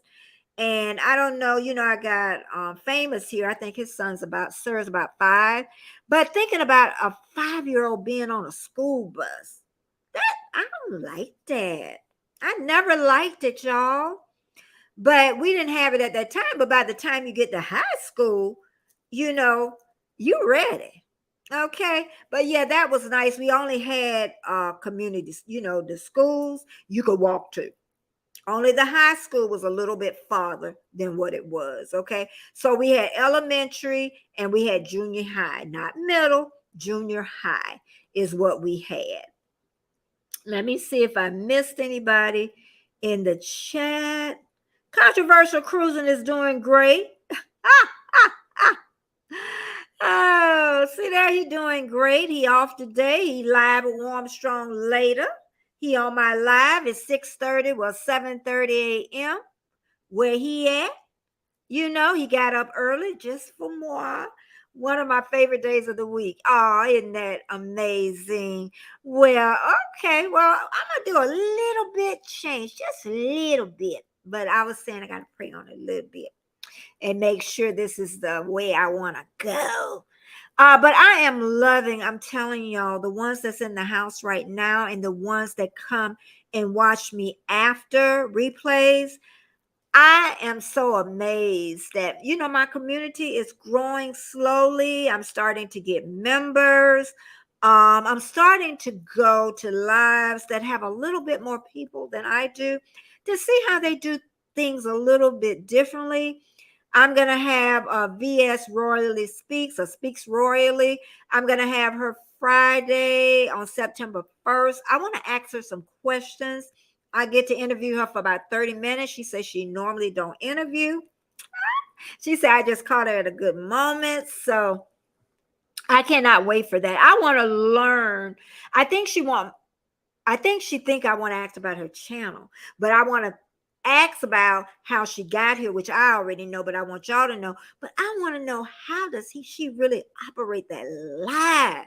and I don't know, I got Famous here. I think his son's Sir's about 5. But thinking about a 5-year-old being on a school bus, I don't like that. I never liked it, y'all. But we didn't have it at that time. But by the time you get to high school, you ready. Okay. But yeah, that was nice. We only had communities, the schools you could walk to. Only the high school was a little bit farther than what it was. Okay. So we had elementary and we had junior high, not middle, junior high is what we had. Let me see if I missed anybody in the chat. Controversial Cruising is doing great. Oh, see there, he doing great. He off today. He live with Warm Strong later. He on my live. It's 6:30, well, 7:30 a.m. Where he at? He got up early just for more. One of my favorite days of the week. Oh, isn't that amazing? Well, okay. Well, I'm going to do a little bit change, just a little bit. But I was saying I got to pray on it a little bit and make sure this is the way I want to go. But I am loving, I'm telling y'all, the ones that's in the house right now and the ones that come and watch me after replays. I am so amazed that, my community is growing slowly. I'm starting to get members. I'm starting to go to lives that have a little bit more people than I do to see how they do things a little bit differently. I'm going to have VS Royally Speaks or Speaks Royally. I'm going to have her Friday on September 1st. I want to ask her some questions. I get to interview her for about 30 minutes. She says she normally don't interview. She said I just caught her at a good moment. So I cannot wait for that. I want to learn. I think she think I want to ask about her channel, but I want to ask about how she got here, which I already know, but I want y'all to know. But I want to know, how does she really operate that live?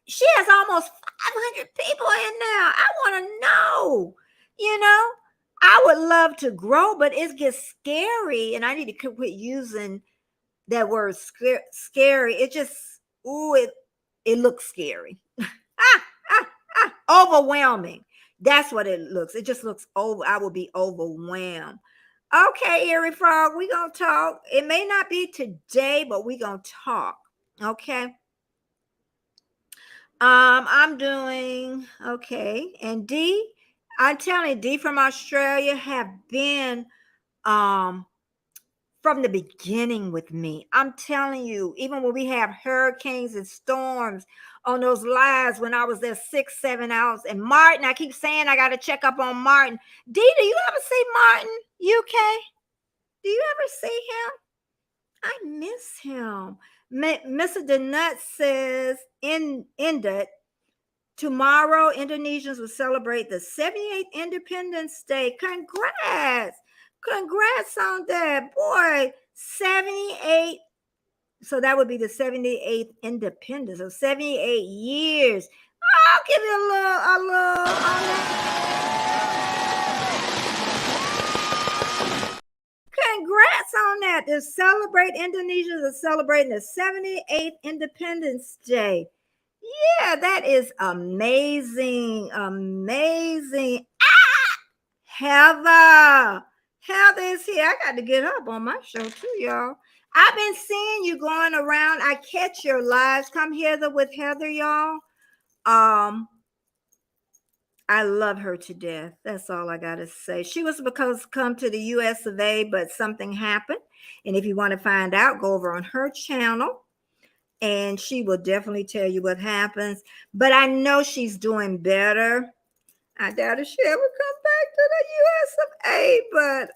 She has almost 500 people in there. I want to know. I would love to grow, but it gets scary, and I need to quit using that word scary. It just, it looks scary. Overwhelming. That's what it looks. It just looks I will be overwhelmed. Okay, Eerie Frog, we gonna talk. It may not be today, but we gonna talk. Okay. I'm doing okay. And D, I'm telling you, D from Australia have been from the beginning with me. I'm telling you, even when we have hurricanes and storms on those lives when I was there 6-7 hours. And Martin, I keep saying I got to check up on Martin. D, do you ever see Martin, UK? Do you ever see him? I miss him. Mr. Denut says in it, tomorrow, Indonesians will celebrate the 78th Independence Day. Congrats. Congrats on that. Boy, 78. So that would be the 78th Independence. So 78 years. I'll give you a little on that. Congrats congrats on that. Indonesia is celebrating the 78th Independence Day. Yeah, that is amazing. Amazing. Heather. Heather is here. I got to get up on my show too, y'all. I've been seeing you going around. I catch your lives. Come hither with Heather, y'all. I love her to death. That's all I got to say. She was supposed to come to the US of A, but something happened. And if you want to find out, go over on her channel and she will definitely tell you what happens. But I know she's doing better. I doubt if she ever come back to the US of A, but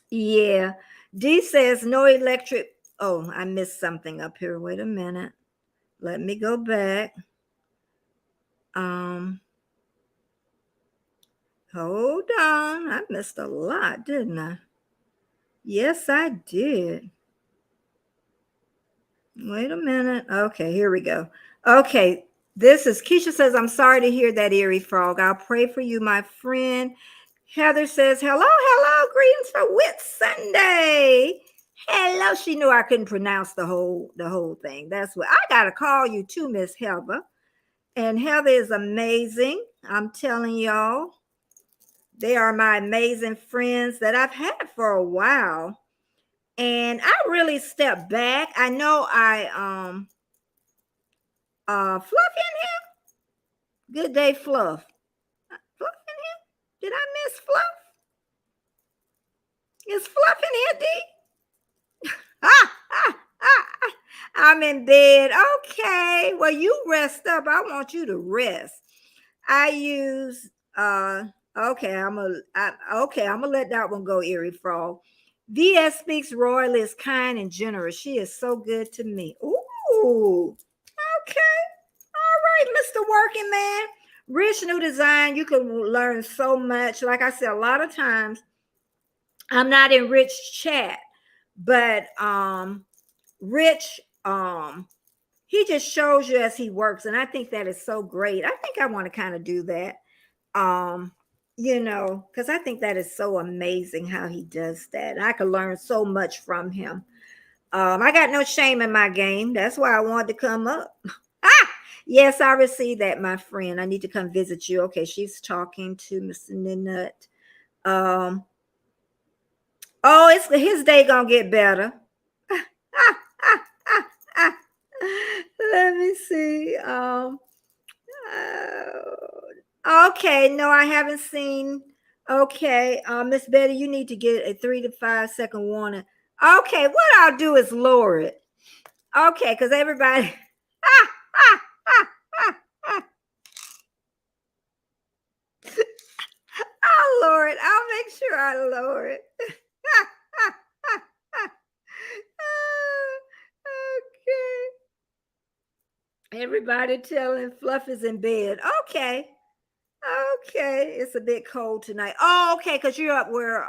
yeah. D says no electric. Oh, I missed something up here. Wait a minute. Let me go back. Hold on. I missed a lot, didn't I? Yes, I did. Wait a minute. Okay, here we go. Okay, this is Keisha says, I'm sorry to hear that, Eerie Frog. I'll pray for you, my friend. Heather says, hello, greetings for Whit Sunday. Hello. She knew I couldn't pronounce the whole thing. That's what I gotta call you too, Miss Heather. And Heather is amazing. I'm telling y'all. They are my amazing friends that I've had for a while. And I really stepped back. I know Fluff in here. Good day, Fluff. Fluff in here? Did I miss Fluff? Is Fluff in here, D? I'm in bed. Okay. Well, you rest up. I want you to rest. I use okay, I'm gonna let that one go, Eerie Frog. VS speaks royally, is kind and generous. She is so good to me. Ooh, okay. All right, Mr. Working Man. Rich New Design, you can learn so much. Like I said, a lot of times I'm not in Rich chat, but Rich he just shows you as he works, and I think that is so great. I think I want to kind of do that. Because I think that is so amazing how he does that. And I could learn so much from him. I got no shame in my game. That's why I wanted to come up. Yes, I received that, my friend. I need to come visit you. Okay, she's talking to Mr. Ninut. It's his day gonna get better. Let me see. Okay, no, I haven't seen. Okay, Miss Betty, you need to get a 3 to 5 second warning. Okay, what I'll do is lower it. Okay, because everybody. I'll lower it. I'll make sure I lower it. Okay. Everybody telling Fluff is in bed. Okay. It's a bit cold tonight. Oh, okay, because you're up where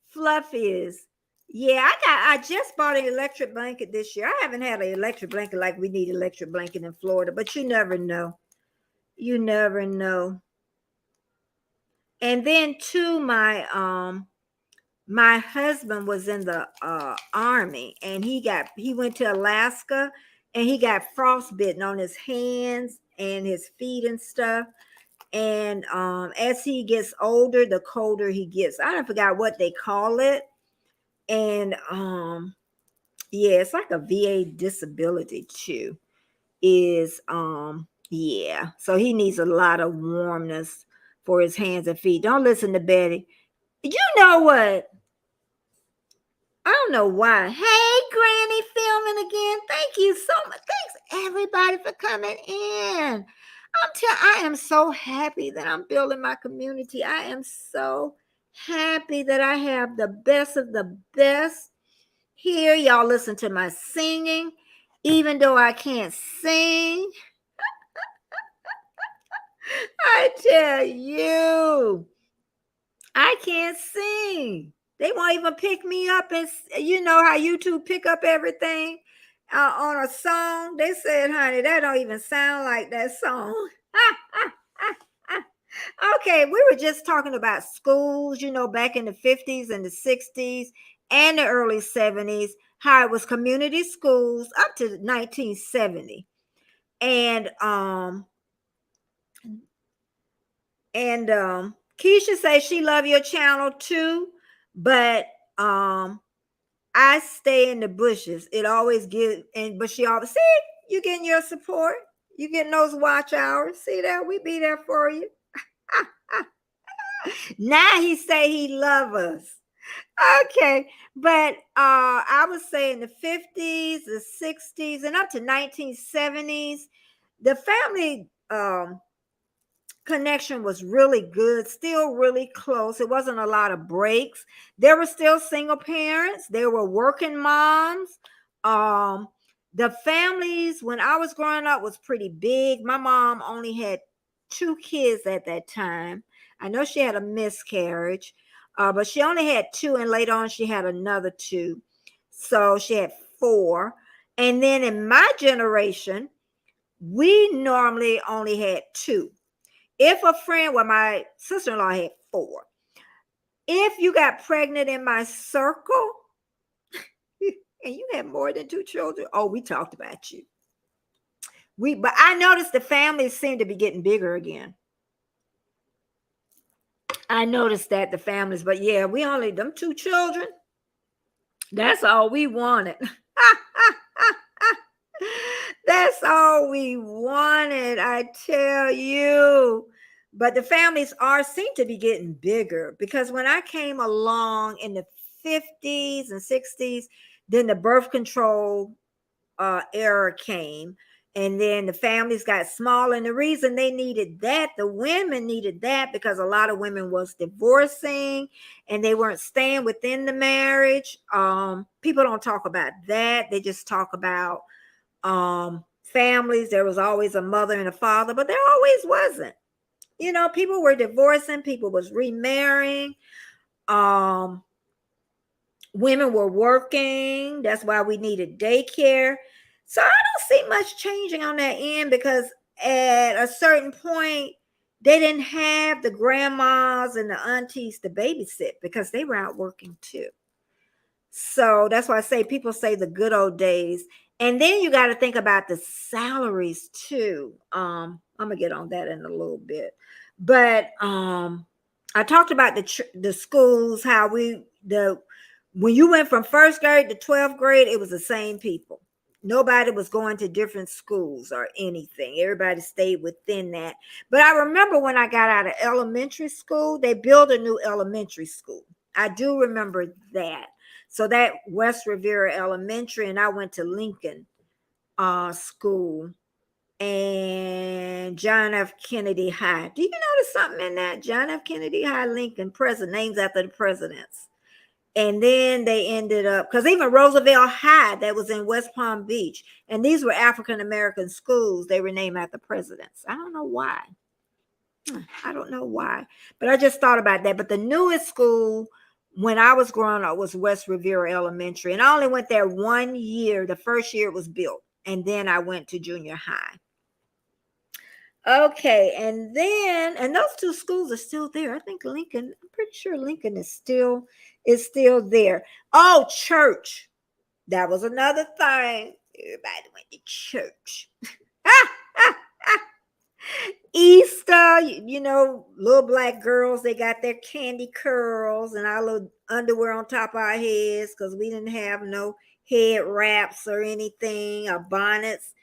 Fluff is. Yeah, I just bought an electric blanket this year. I haven't had an electric blanket like we need electric blanket in Florida, but you never know. You never know. And then too, my husband was in the army, and he went to Alaska, and he got frostbitten on his hands and his feet and stuff. And as he gets older, the colder he gets. I don't forgot what they call it. And yeah, it's like a VA disability too. Yeah. So he needs a lot of warmness for his hands and feet. Don't listen to Betty. You know what? I don't know why. Hey, Granny, filming again. Thank you so much. Thanks everybody for coming in. I am so happy that I'm building my community. I am so happy that I have the best of the best here. Y'all listen to my singing, even though I can't sing. I tell you, I can't sing. They won't even pick me up. And you know how YouTube pick up everything on a song? They said, honey, that don't even sound like that song. Okay, we were just talking about schools, back in the 50s and the 60s and the early 70s, how it was community schools up to 1970. And Keisha says she love your channel too, but I stay in the bushes. It always but she always see you getting your support. You getting those watch hours. See that? We be there for you. Now he say he love us. Okay, but I would say in the 50s, the 60s, and up to 1970s, the family connection was really good, still really close. It wasn't a lot of breaks. There were still single parents, there were working moms. Um, the families when I was growing up was pretty big. My mom only had 2 kids at that time. I know she had a miscarriage, but she only had 2, and later on she had another 2. So she had 4. And then in my generation, we normally only had 2. If a friend, well, my sister-in-law had 4. If you got pregnant in my circle and you had more than 2 children, oh, we talked about you. But I noticed the families seem to be getting bigger again. I noticed that the families, but yeah, we only them 2 children. That's all we wanted. That's all we wanted, I tell you. But the families seem to be getting bigger, because when I came along in the 50s and 60s, then the birth control era came, and then the families got smaller. And the reason they needed that, the women needed that, because a lot of women was divorcing and they weren't staying within the marriage. People don't talk about that. They just talk about families. There was always a mother and a father, but there always wasn't. People were divorcing, people was remarrying, women were working. That's why we needed daycare. So I don't see much changing on that end, because at a certain point they didn't have the grandmas and the aunties to babysit, because they were out working too. So that's why I say, people say the good old days. And then you got to think about the salaries too. I'm gonna get on that in a little bit, but I talked about the schools, how when you went from first grade to 12th grade, it was the same people. Nobody was going to different schools or anything. Everybody stayed within that. But I remember when I got out of elementary school, they built a new elementary school. I do remember that. So that West Riviera Elementary, and I went to Lincoln School and John F. Kennedy High. Do you notice something in that? John F. Kennedy High, Lincoln, names after the presidents. And then they ended up, because even Roosevelt High, that was in West Palm Beach, and these were African-American schools, they were named after presidents. I don't know why. But I just thought about that. But the newest school when I was growing up was West Riviera Elementary. And I only went there 1 year. The first year it was built. And then I went to junior high. Okay, and those 2 schools are still there. I think Lincoln, I'm pretty sure Lincoln is still there. Oh, church. That was another thing. Everybody went to church. Easter, little black girls, they got their candy curls and our little underwear on top of our heads, because we didn't have no head wraps or anything, or bonnets.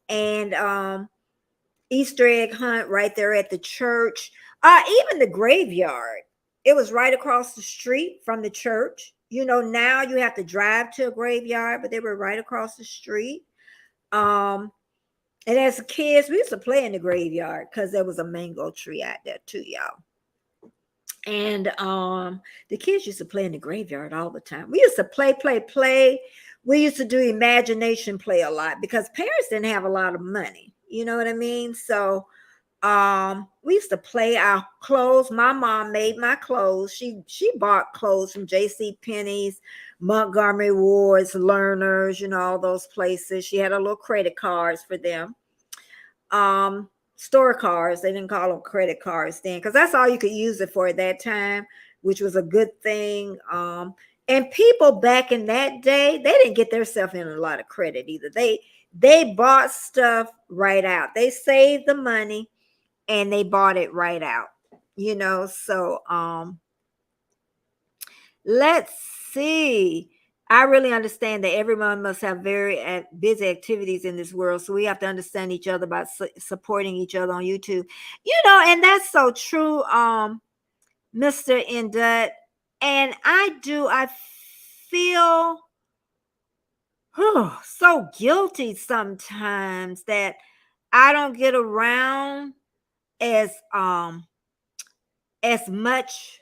And Easter egg hunt right there at the church. Even the graveyard, it was right across the street from the church. Now you have to drive to a graveyard, but they were right across the street. And as kids, we used to play in the graveyard, because there was a mango tree out there too, y'all. And the kids used to play in the graveyard all the time. We used to play. We used to do imagination play a lot, because parents didn't have a lot of money. You know what I mean? So we used to play. Our clothes, my mom made my clothes. She bought clothes from J.C. Penney's, Montgomery Ward's, Learners, all those places. She had a little credit cards for them. store cards. They didn't call them credit cards then, because that's all you could use it for at that time, which was a good thing. And people back in that day, they didn't get themselves in a lot of credit either. They bought stuff right out. They saved the money and they bought it right out. So let's see. I really understand that everyone must have very busy activities in this world. So we have to understand each other by supporting each other on YouTube. And that's so true, Mr. Indut. And I feel so guilty sometimes that I don't get around as much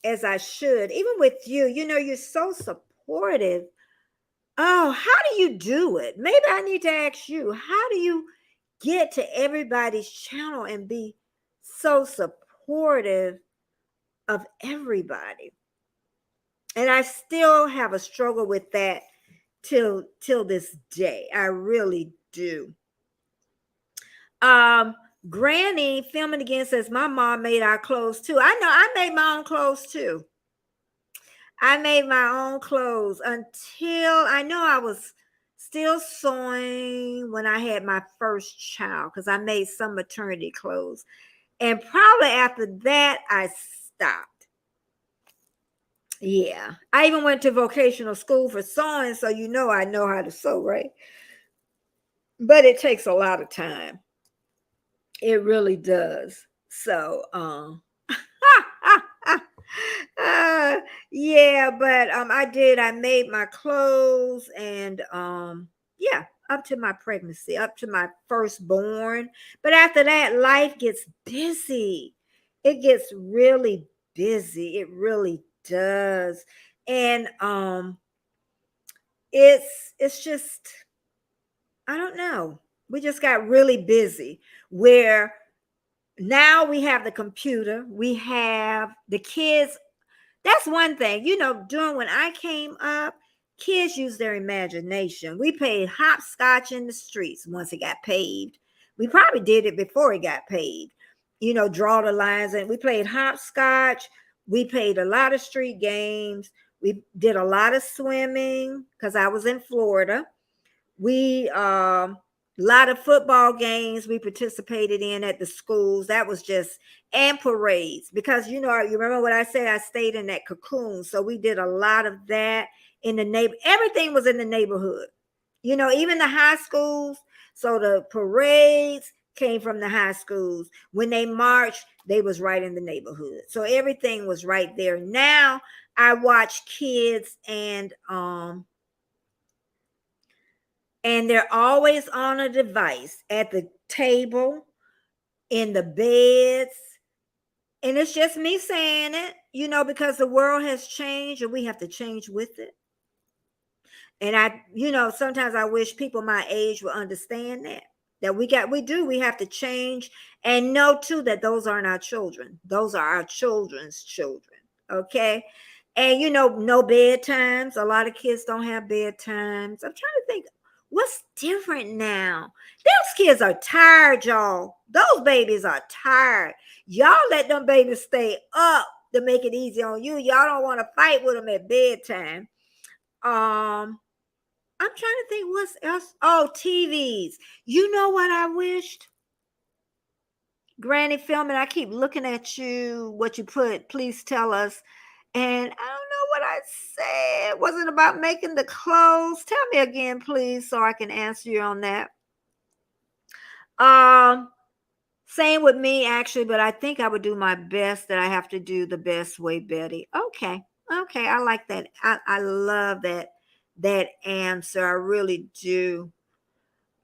as I should. Even with you, you're so supportive. Oh, how do you do it? Maybe I need to ask you, how do you get to everybody's channel and be so supportive of everybody? And I still have a struggle with that till this day. I really do. Granny filming again says, my mom made our clothes too. I know I made my own clothes too. I made my own clothes until I know I was still sewing when I had my first child, because I made some maternity clothes. And probably after that, I stopped. Yeah. I even went to vocational school for sewing, so I know how to sew, right? But it takes a lot of time. It really does. So, yeah, but I made my clothes, and yeah, up to my pregnancy, up to my firstborn. But after that, life gets busy. It gets really busy. It really does. And it's just, I don't know. We just got really busy, where now we have the computer, we have the kids. That's one thing, during when I came up, kids used their imagination. We played hopscotch in the streets once it got paved. We probably did it before it got paved. Draw the lines, and we played hopscotch. We played a lot of street games. We did a lot of swimming because I was in Florida. We a lot of football games we participated in at the schools. That was just, and parades, because you remember what I said, I stayed in that cocoon. So we did a lot of that in the neighbor. Everything was in the neighborhood, even the high schools. So the parades came from the high schools. When they marched, they was right in the neighborhood. So everything was right there. Now I watch kids, and they're always on a device at the table, in the beds. And it's just me saying it, because the world has changed and we have to change with it. And sometimes I wish people my age would understand that we have to change, and know too that those aren't our children. Those are our children's children. Okay. And no bedtimes. A lot of kids don't have bedtimes. I'm trying to think what's different now. Those kids are tired, y'all. Those babies are tired. Y'all let them babies stay up to make it easy on you. Y'all don't want to fight with them at bedtime. I'm trying to think what's else. Oh, TVs. You know what I wished? Granny filming, I keep looking at you, what you put. Please tell us. And I don't know what I said. Was it about making the clothes? Tell me again, please, so I can answer you on that. Same with me, actually, but I think I would do my best, that I have to do the best way, Betty. Okay. I like that. I love that answer. I really do.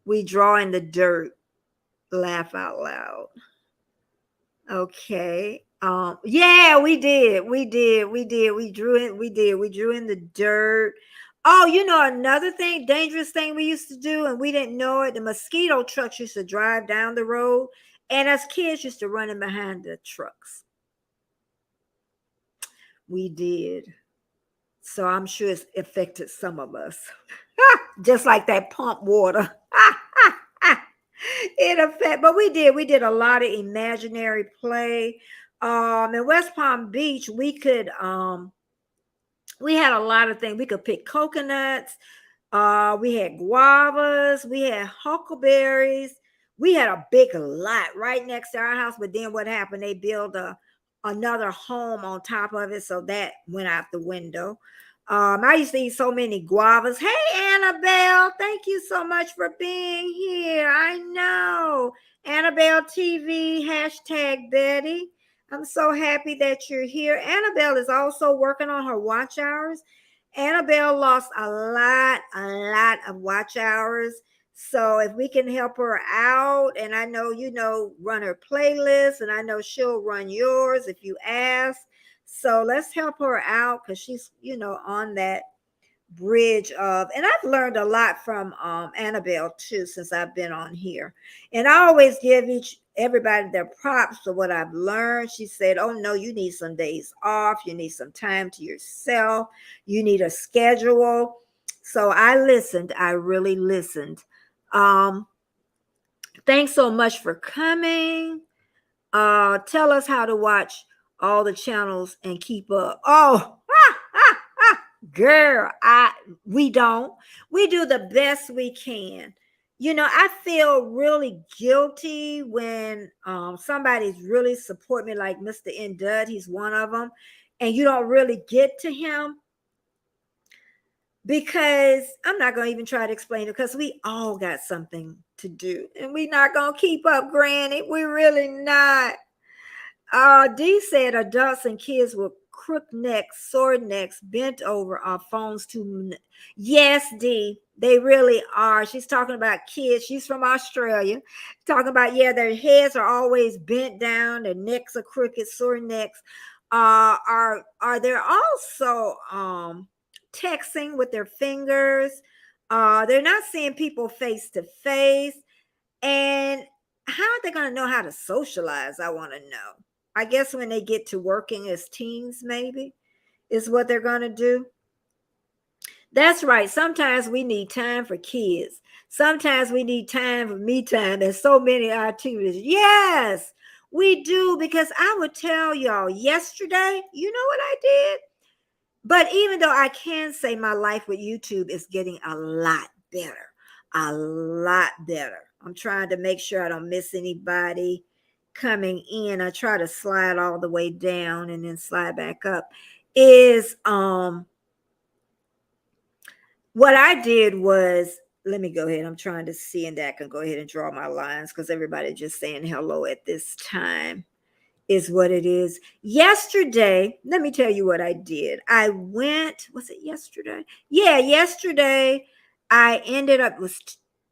We draw in the dirt. Laugh out loud. Okay. Yeah, we did. We drew it. We drew in the dirt. Oh, another thing, dangerous thing we used to do, and we didn't know it. The mosquito trucks used to drive down the road, and us kids used to run in behind the trucks. We did. So I'm sure it's affected some of us. Just like that pump water. It affect, but we did a lot of imaginary play. In West Palm Beach, we had a lot of things. We could pick coconuts. We had guavas, we had huckleberries, we had a big lot right next to our house. But then what happened? They built another home on top of it, so that went out the window. I used to eat so many guavas. Hey, Annabelle, thank you so much for being here. I know. Annabelle TV, hashtag Betty. I'm so happy that you're here. Annabelle is also working on her watch hours. Annabelle lost a lot of watch hours. So if we can help her out, and I know run her playlist, and I know she'll run yours if you ask. So let's help her out because she's on that bridge of, and I've learned a lot from Annabelle too since I've been on here. And I always give everybody their props for what I've learned. She said, oh no, you need some days off, you need some time to yourself, you need a schedule. So I listened, I really listened. Thanks so much for coming. Tell us how to watch all the channels and keep up. Oh, girl, we don't. We do the best we can. I feel really guilty when somebody's really support me, like Mr. N. Dud. He's one of them, and you don't really get to him because I'm not going to even try to explain it because we all got something to do, and we're not going to keep up, Granny. We're really not. D said adults and kids with crook necks, sore necks, bent over are phones too. Yes, D, they really are. She's talking about kids. She's from Australia. Talking about, yeah, their heads are always bent down, their necks are crooked, sore necks. Are there also texting with their fingers? They're not seeing people face to face. And how are they going to know how to socialize? I want to know. I guess when they get to working as teens, maybe is what they're going to do. That's right. Sometimes we need time for kids. Sometimes we need time for me time. There's so many activities. Yes, we do. Because I would tell y'all yesterday, you know what I did? But even though I can say my life with YouTube is getting a lot better, a lot better. I'm trying to make sure I don't miss anybody coming in. I try to slide all the way down and then slide back up. Is what I did was, let me go ahead. I'm trying to see, and that I can go ahead and draw my lines because everybody just saying hello at this time is what it is. Yesterday, let me tell you what I did. I went, was it yesterday? Yeah, yesterday I ended up,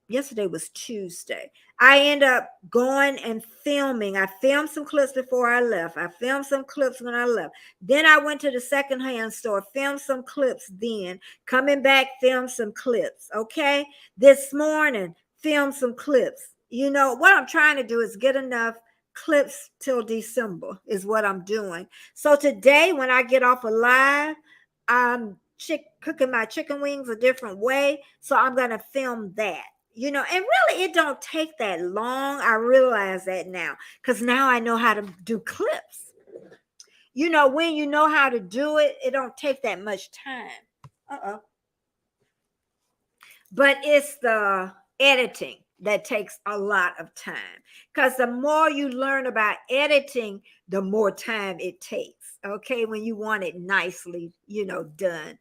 yesterday was Tuesday. I ended up going and filming. I filmed some clips before I left. I filmed some clips when I left. Then I went to the secondhand store, filmed some clips then. Coming back, filmed some clips. Okay. This morning, filmed some clips. What I'm trying to do is get enough clips till December is what I'm doing. So today, when I get off a live, I'm cooking my chicken wings a different way. So I'm going to film that. And really it don't take that long. I realize that now because now I know how to do clips. When you know how to do it, it don't take that much time. But it's the editing that takes a lot of time because the more you learn about editing, the more time it takes. Okay, when you want it nicely, done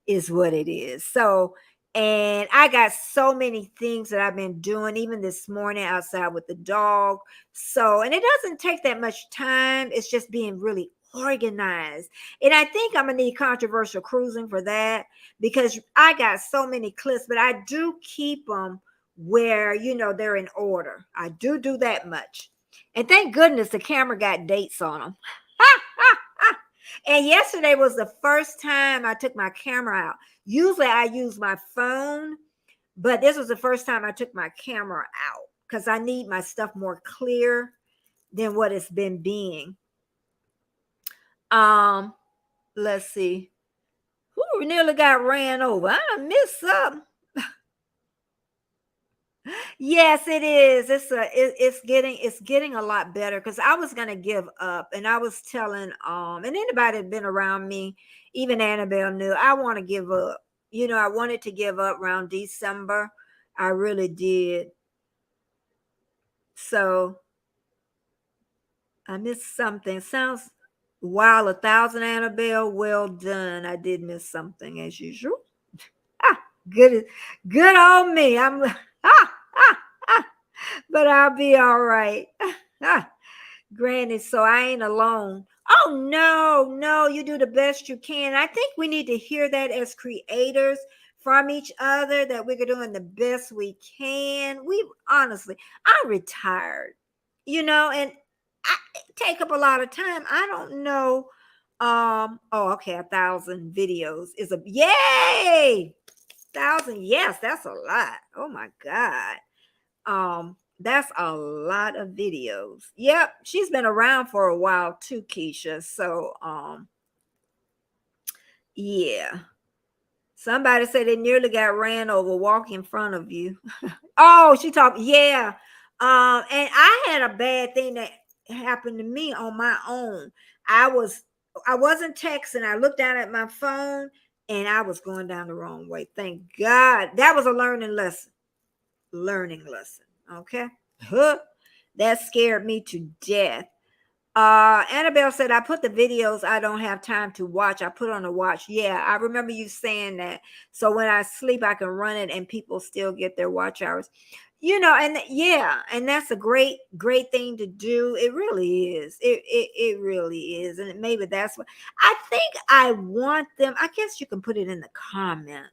is what it is. So, and I got so many things that I've been doing, even this morning outside with the dog. So, and it doesn't take that much time. It's just being really organized. And I think I'm going to need controversial cruising for that because I got so many clips, but I do keep them where, they're in order. I do that much. And thank goodness the camera got dates on them. And yesterday was the first time I took my camera out. Usually I use my phone, but this was the first time I took my camera out because I need my stuff more clear than what it's been being. Let's see. Who nearly got ran over? I missed something. Yes, it is. It's getting a lot better because I was gonna give up, and I was telling and anybody that been around me, even Annabelle knew I want to give up. I wanted to give up around December. I really did. So I missed something. Sounds wow, 1,000 Annabelle. Well done. I did miss something as usual. Ah, good, good on me. I'm ah, but I'll be all right. Ah, granted, so I ain't alone. Oh no, no, you do the best you can. I think we need to hear that as creators from each other that we're doing the best we can. We honestly, I'm retired, and I take up a lot of time. I don't know. Oh, okay, 1,000 videos is a yay. 1,000, yes, that's a lot. Oh my God. That's a lot of videos. Yep, she's been around for a while too, Keisha. So, yeah. Somebody said they nearly got ran over walking in front of you. Oh, she talked, yeah. And I had a bad thing that happened to me on my own. I was I wasn't texting. I looked down at my phone and I was going down the wrong way. Thank God. That was a learning lesson. Learning lesson. Okay. Huh. That scared me to death. Annabelle said, I put the videos I don't have time to watch. I put on a watch. Yeah, I remember you saying that. So when I sleep, I can run it and people still get their watch hours. And yeah, and that's a great, great thing to do. It really is. It really is. And maybe that's what I think I want them. I guess you can put it in the comment.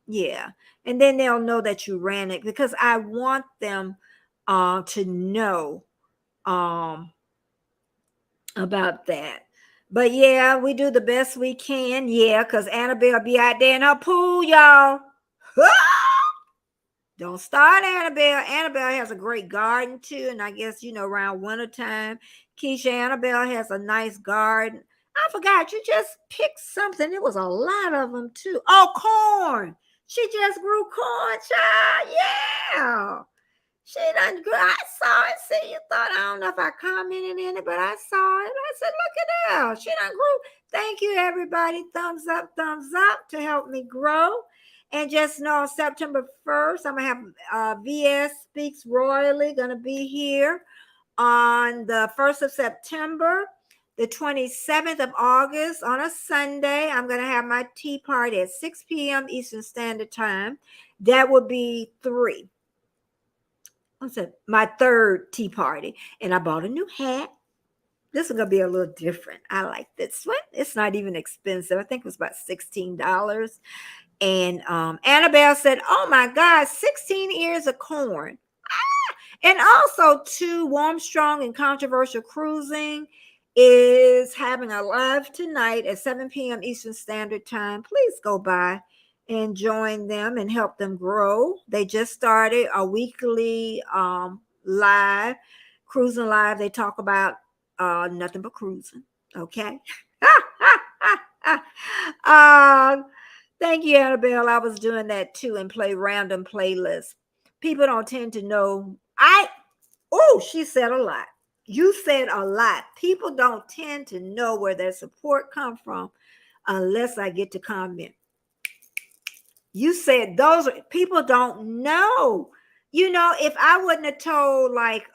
Yeah. And then they'll know that you ran it because I want them to know um about that. But yeah, we do the best we can. Yeah, because Annabelle be out there in her pool, y'all. Don't start Annabelle. Annabelle has a great garden too. And I guess, around wintertime, Keisha Annabelle has a nice garden. I forgot, you just picked something. It was a lot of them too. Oh, corn. She just grew corn, child. Yeah. She done grew. I saw it. See, you thought, I don't know if I commented in it, but I saw it. I said, look at that. She done grew. Thank you, everybody. Thumbs up to help me grow. And just know September 1st, I'm going to have VS Speaks Royally going to be here on the 1st of September, the 27th of August on a Sunday. I'm going to have my tea party at 6 p.m. Eastern Standard Time. That would be 3. What's it? My third tea party. And I bought a new hat. This is going to be a little different. I like this one. It's not even expensive. I think it was about $16. And Annabelle said, oh my God, 16 ears of corn. And also, too, Warm, Strong, and Controversial Cruising is having a live tonight at 7 p.m. Eastern Standard Time. Please go by and join them and help them grow. They just started a weekly live, cruising live. They talk about nothing but cruising. Okay. um, thank you, Annabelle. I was doing that too and play random playlists. People don't tend to know. She said a lot. You said a lot. People don't tend to know where their support come from unless I get to comment. You said those people don't know. If I wouldn't have told like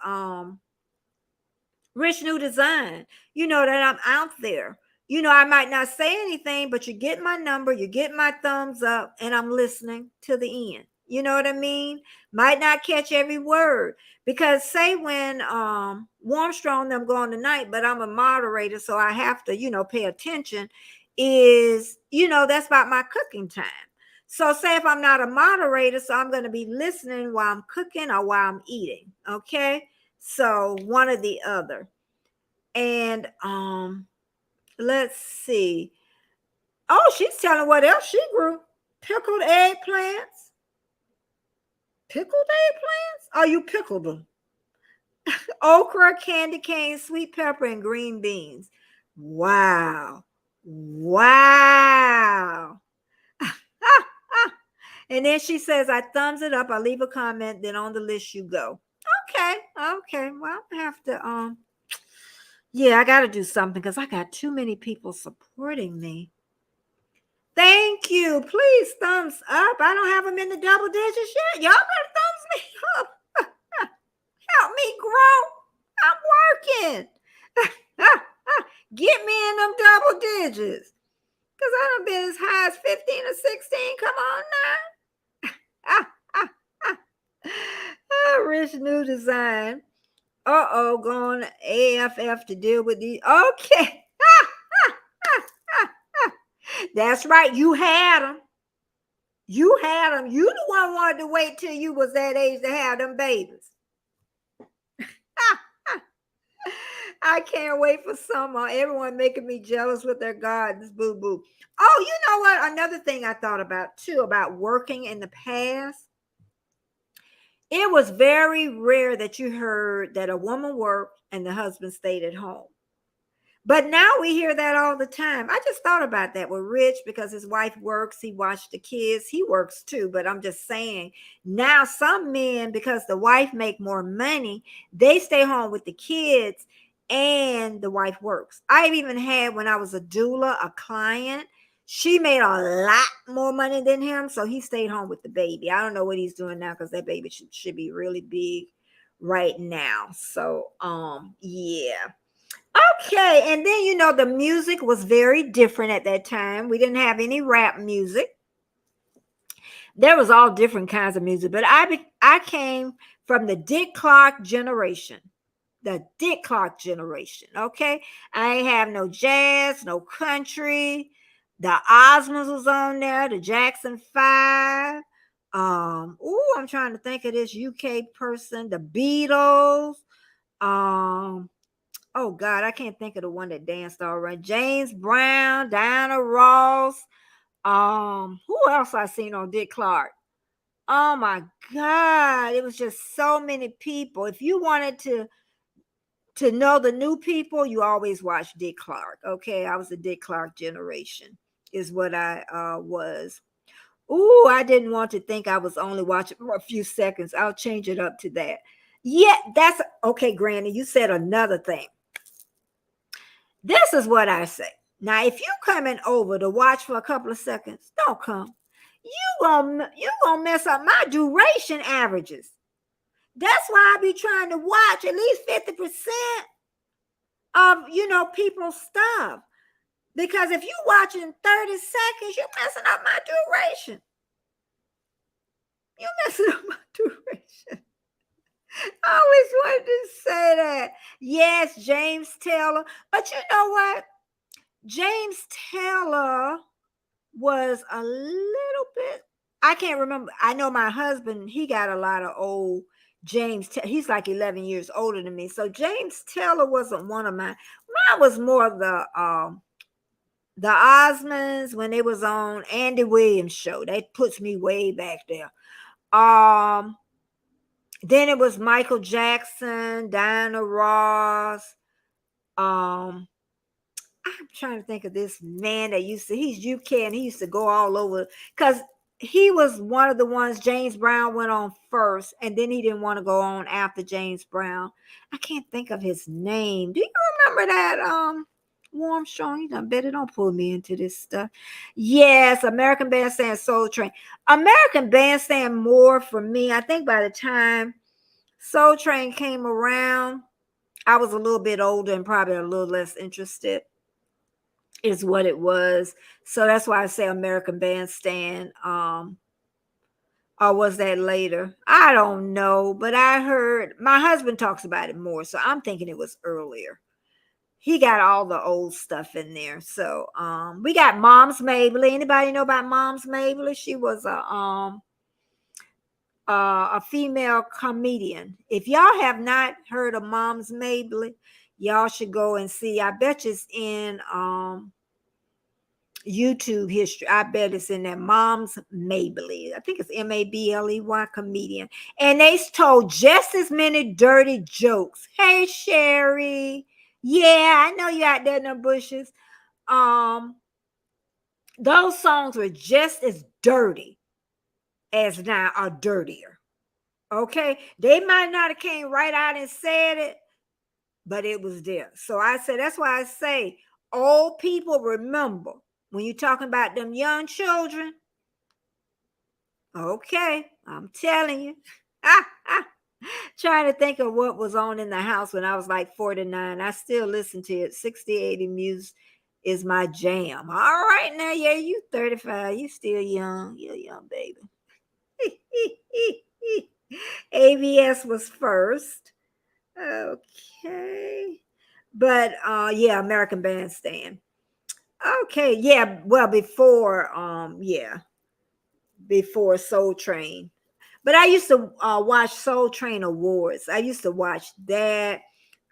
Rich New Design, that I'm out there. I might not say anything, but you get my number, you get my thumbs up, and I'm listening to the end. You know what I mean? Might not catch every word. Because say when Warmstrong them going tonight, but I'm a moderator, so I have to, pay attention, that's about my cooking time. So say if I'm not a moderator, so I'm going to be listening while I'm cooking or while I'm eating. Okay. So one or the other. And let's see. Oh, she's telling what else she grew. Pickled eggplants. Pickled eggplants? Oh, you pickled them. Okra, candy cane, sweet pepper, and green beans. Wow. Wow. And then she says, I thumbs it up, I leave a comment, then on the list you go. Okay, okay. Well, I have to yeah, I gotta do something because I got too many people supporting me. Thank you. Please thumbs up. I don't have them in the double digits yet. Y'all better thumbs me up. Help me grow. I'm working. Get me in them double digits. Because I done been as high as 15 or 16. Come on now. Rich new design. Uh-oh, going AFF to deal with these. Okay. That's right. You had them. You had them. You the one wanted to wait till you was that age to have them babies. I can't wait for summer. Everyone making me jealous with their gardens, boo-boo. Oh, you know what? Another thing I thought about too, about working in the past. It was very rare that you heard that a woman worked and the husband stayed at home. But now we hear that all the time. I just thought about that with Rich because his wife works. He watched the kids. He works too. But I'm just saying now some men, because the wife make more money, they stay home with the kids and the wife works. I've even had, when I was a doula, a client. She made a lot more money than him. So he stayed home with the baby. I don't know what he's doing now because that baby should be really big right now. So, yeah. Okay, and then the music was very different at that time. We didn't have any rap music. There was all different kinds of music, but I came from the Dick Clark generation. The Dick Clark generation, okay? I ain't have no jazz, no country. The Osmonds was on there, the Jackson 5. I'm trying to think of this UK person, the Beatles. Oh God, I can't think of the one that danced all right. James Brown, Diana Ross. Who else I seen on Dick Clark? Oh my God, it was just so many people. If you wanted to know the new people, you always watch Dick Clark. Okay, I was the Dick Clark generation, is what I was. Ooh, I didn't want to think I was only watching for a few seconds. I'll change it up to that. Yeah, that's okay, Granny. You said another thing. This is what I say. Now, if you coming over to watch for a couple of seconds, don't come. You gonna mess up my duration averages. That's why I be trying to watch at least 50% of people's stuff. Because if you watching 30 seconds, you're messing up my duration. You're messing up my duration. I always wanted to say that. Yes, James Taylor. But you know what? James Taylor was a little bit, I can't remember. I know my husband, he got a lot of old James. He's like 11 years older than me. So James Taylor wasn't one of mine. Mine was more of the Osmonds when they was on Andy Williams show. That puts me way back there. Then it was Michael Jackson, Diana Ross. I'm trying to think of this man that he's UK and he used to go all over because he was one of the ones James Brown went on first, and then he didn't want to go on after James Brown. I can't think of his name. Do you remember that? Warm Strong, you done better don't pull me into this stuff. Yes, American Bandstand, Soul Train. American Bandstand more for me. I think by the time Soul Train came around, I was a little bit older and probably a little less interested, is what it was. So that's why I say American Bandstand. Or was that later? I don't know, but I heard my husband talks about it more, so I'm thinking it was earlier. He got all the old stuff in there. So we got Mom's Mabley. Anybody know about Mom's Mabley? She was a female comedian. If y'all have not heard of Mom's Mabley, y'all should go and see. I bet it's in YouTube history. I bet it's in there. Mom's Mabley. I think it's Mabley comedian. And they told just as many dirty jokes. Hey, Sherry. Yeah, I know you out there in the bushes. Those songs were just as dirty as now are dirtier. Okay, they might not have came right out and said it, but it was there. So I said, that's why I say old people remember when you're talking about them young children. Okay, I'm telling you. Trying to think of what was on in the house when I was like 49. I still listen to it. 60, 80 music is my jam. All right, now, yeah, you 35. You still young. You're a young baby. ABS was first. Okay. But yeah, American Bandstand. Okay, yeah, well before Soul Train. But I used to watch Soul Train Awards. I used to watch that.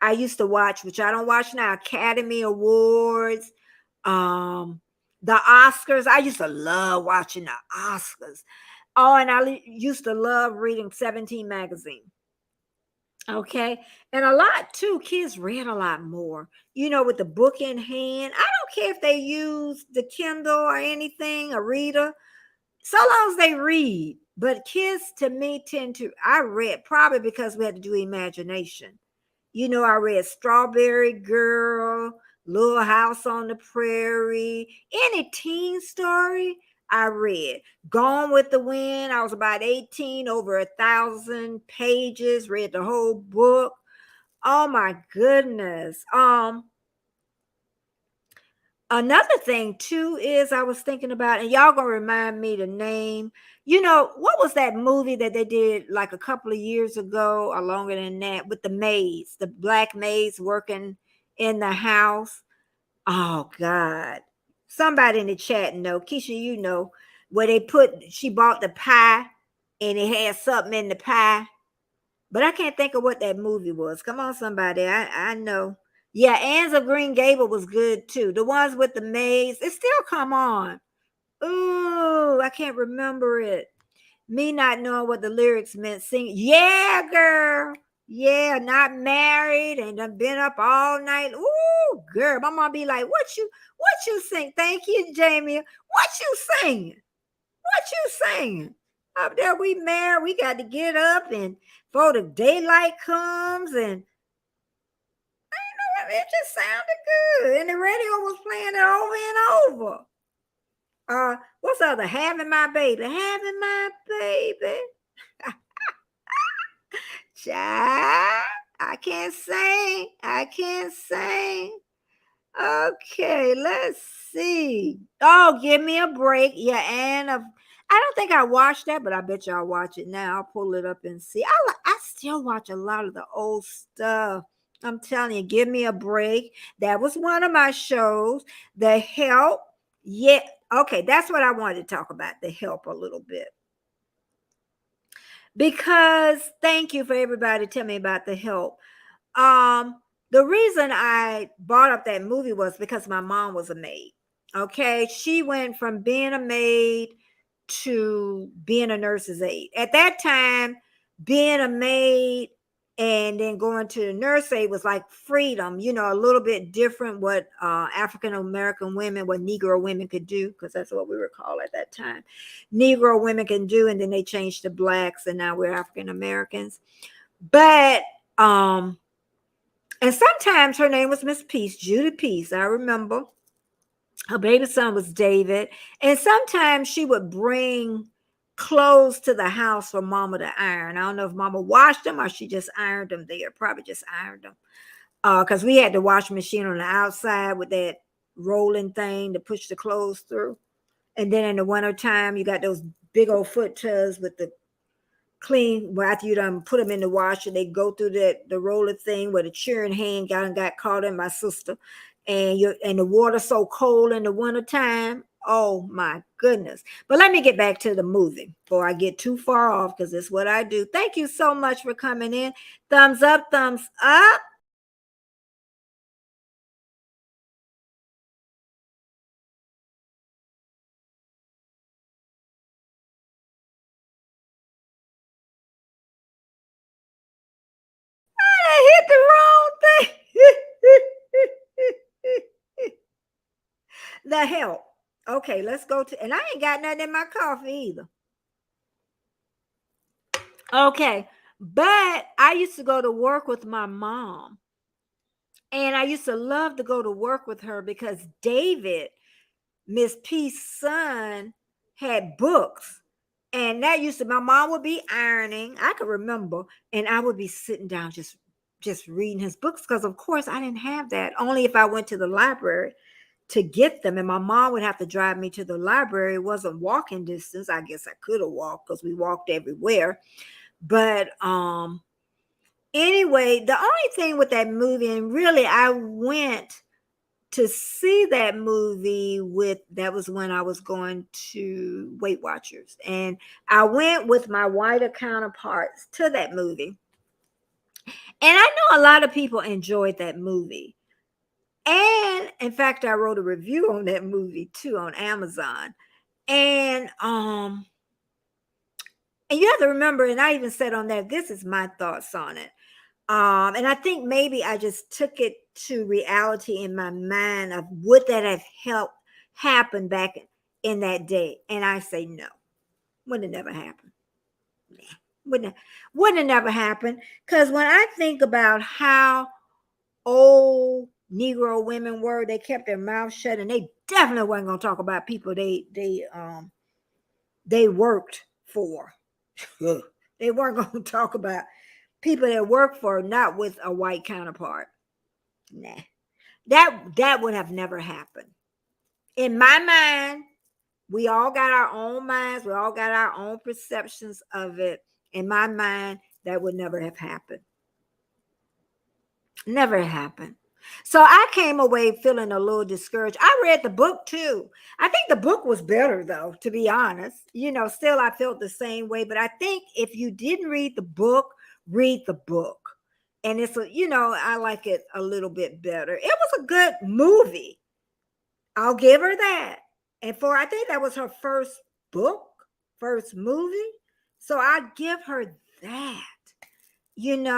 I used to watch, which I don't watch now, Academy Awards, the Oscars. I used to love watching the Oscars. Oh, and I used to love reading 17 magazine. Okay. And a lot too, kids read a lot more, with the book in hand. I don't care if they use the Kindle or anything, a reader, so long as they read. But kids to me I read probably because we had to do imagination. I read Strawberry Girl, Little House on the Prairie, any teen story I read. Gone with the Wind, I was about 18, over 1,000 pages, read the whole book. Oh my goodness. Another thing too is I was thinking about, and y'all gonna remind me the name. What was that movie that they did like a couple of years ago, or longer than that, with the maids, the black maids working in the house? Oh God. Somebody in the chat know. Keisha, where she bought the pie and it had something in the pie. But I can't think of what that movie was. Come on, somebody. I know. Yeah, Anne's of Green Gable was good too. The ones with the maids, it still come on. Ooh, I can't remember it. Me not knowing what the lyrics meant, singing. Yeah, girl. Yeah, not married and done been up all night. Ooh, girl. My mom be like, what you sing? Thank you, Jamie. What you singing? What you saying? Up there, we married. We got to get up and before the daylight comes, and it just sounded good. And the radio was playing it over and over. What's the other? Having my baby, having my baby. Child, I can't sing. I can't sing. Okay, let's see. Oh, give me a break. Yeah, I don't think I watched that, but I bet y'all watch it now. I'll pull it up and see. I still watch a lot of the old stuff. I'm telling you, give me a break. That was one of my shows. The Help. Yeah. Okay, that's what I wanted to talk about. The Help a little bit. Because thank you for everybody telling me about The Help. The reason I brought up that movie was because my mom was a maid. Okay. She went from being a maid to being a nurse's aide. At that time, being a maid and then going to the nurse aide was like freedom, a little bit different what African American women, what Negro women could do, because that's what we were called at that time. Negro women can do, and then they changed to blacks, and now we're African Americans. But and sometimes her name was Miss Peace, Judy Peace. I remember her baby son was David. And sometimes she would bring clothes to the house for mama to iron. I don't know if mama washed them or she just ironed them there. Probably just ironed them. Because we had the washing machine on the outside with that rolling thing to push the clothes through. And then in the wintertime, you got those big old foot tubs with the clean, well, after you done put them in the washer, they go through the roller thing where the churn hand got caught in, my sister. And the water so cold in the wintertime. Oh my goodness. But let me get back to the movie before I get too far off, because it's what I do. Thank you so much for coming in. Thumbs up, thumbs up. I hit the wrong thing. The Help. Okay, let's go to, and I ain't got nothing in my coffee either. Okay. But I used to go to work with my mom. And I used to love to go to work with her because David, Miss P's son, had books. And that used to, my mom would be ironing. I could remember. And I would be sitting down just reading his books because of course I didn't have that. Only if I went to the library to get them. And my mom would have to drive me to the library. It wasn't walking distance. I guess I could have walked because we walked everywhere. But anyway, the only thing with that movie, and really I went to see that movie that was when I was going to Weight Watchers. And I went with my whiter counterparts to that movie. And I know a lot of people enjoyed that movie. And in fact, I wrote a review on that movie too on Amazon. And you have to remember, and I even said on there, this is my thoughts on it. And I think maybe I just took it to reality in my mind of would that have helped happen back in that day? And I say no, wouldn't have never happened. Nah, wouldn't have never happened. Because when I think about how old Negro women were, they kept their mouths shut, and they definitely weren't going to talk about people they worked for. They weren't going to talk about people that work for, not with a white counterpart. Nah, that would have never happened. In my mind, we all got our own minds. We all got our own perceptions of it. In my mind, that would never have happened. Never happened. So I came away feeling a little discouraged. I read the book too. I think the book was better though, to be honest. Still I felt the same way. But I think if you didn't read the book, read the book. And I like it a little bit better. It was a good movie. I'll give her that. And I think that was her first book, first movie. So I give her that, and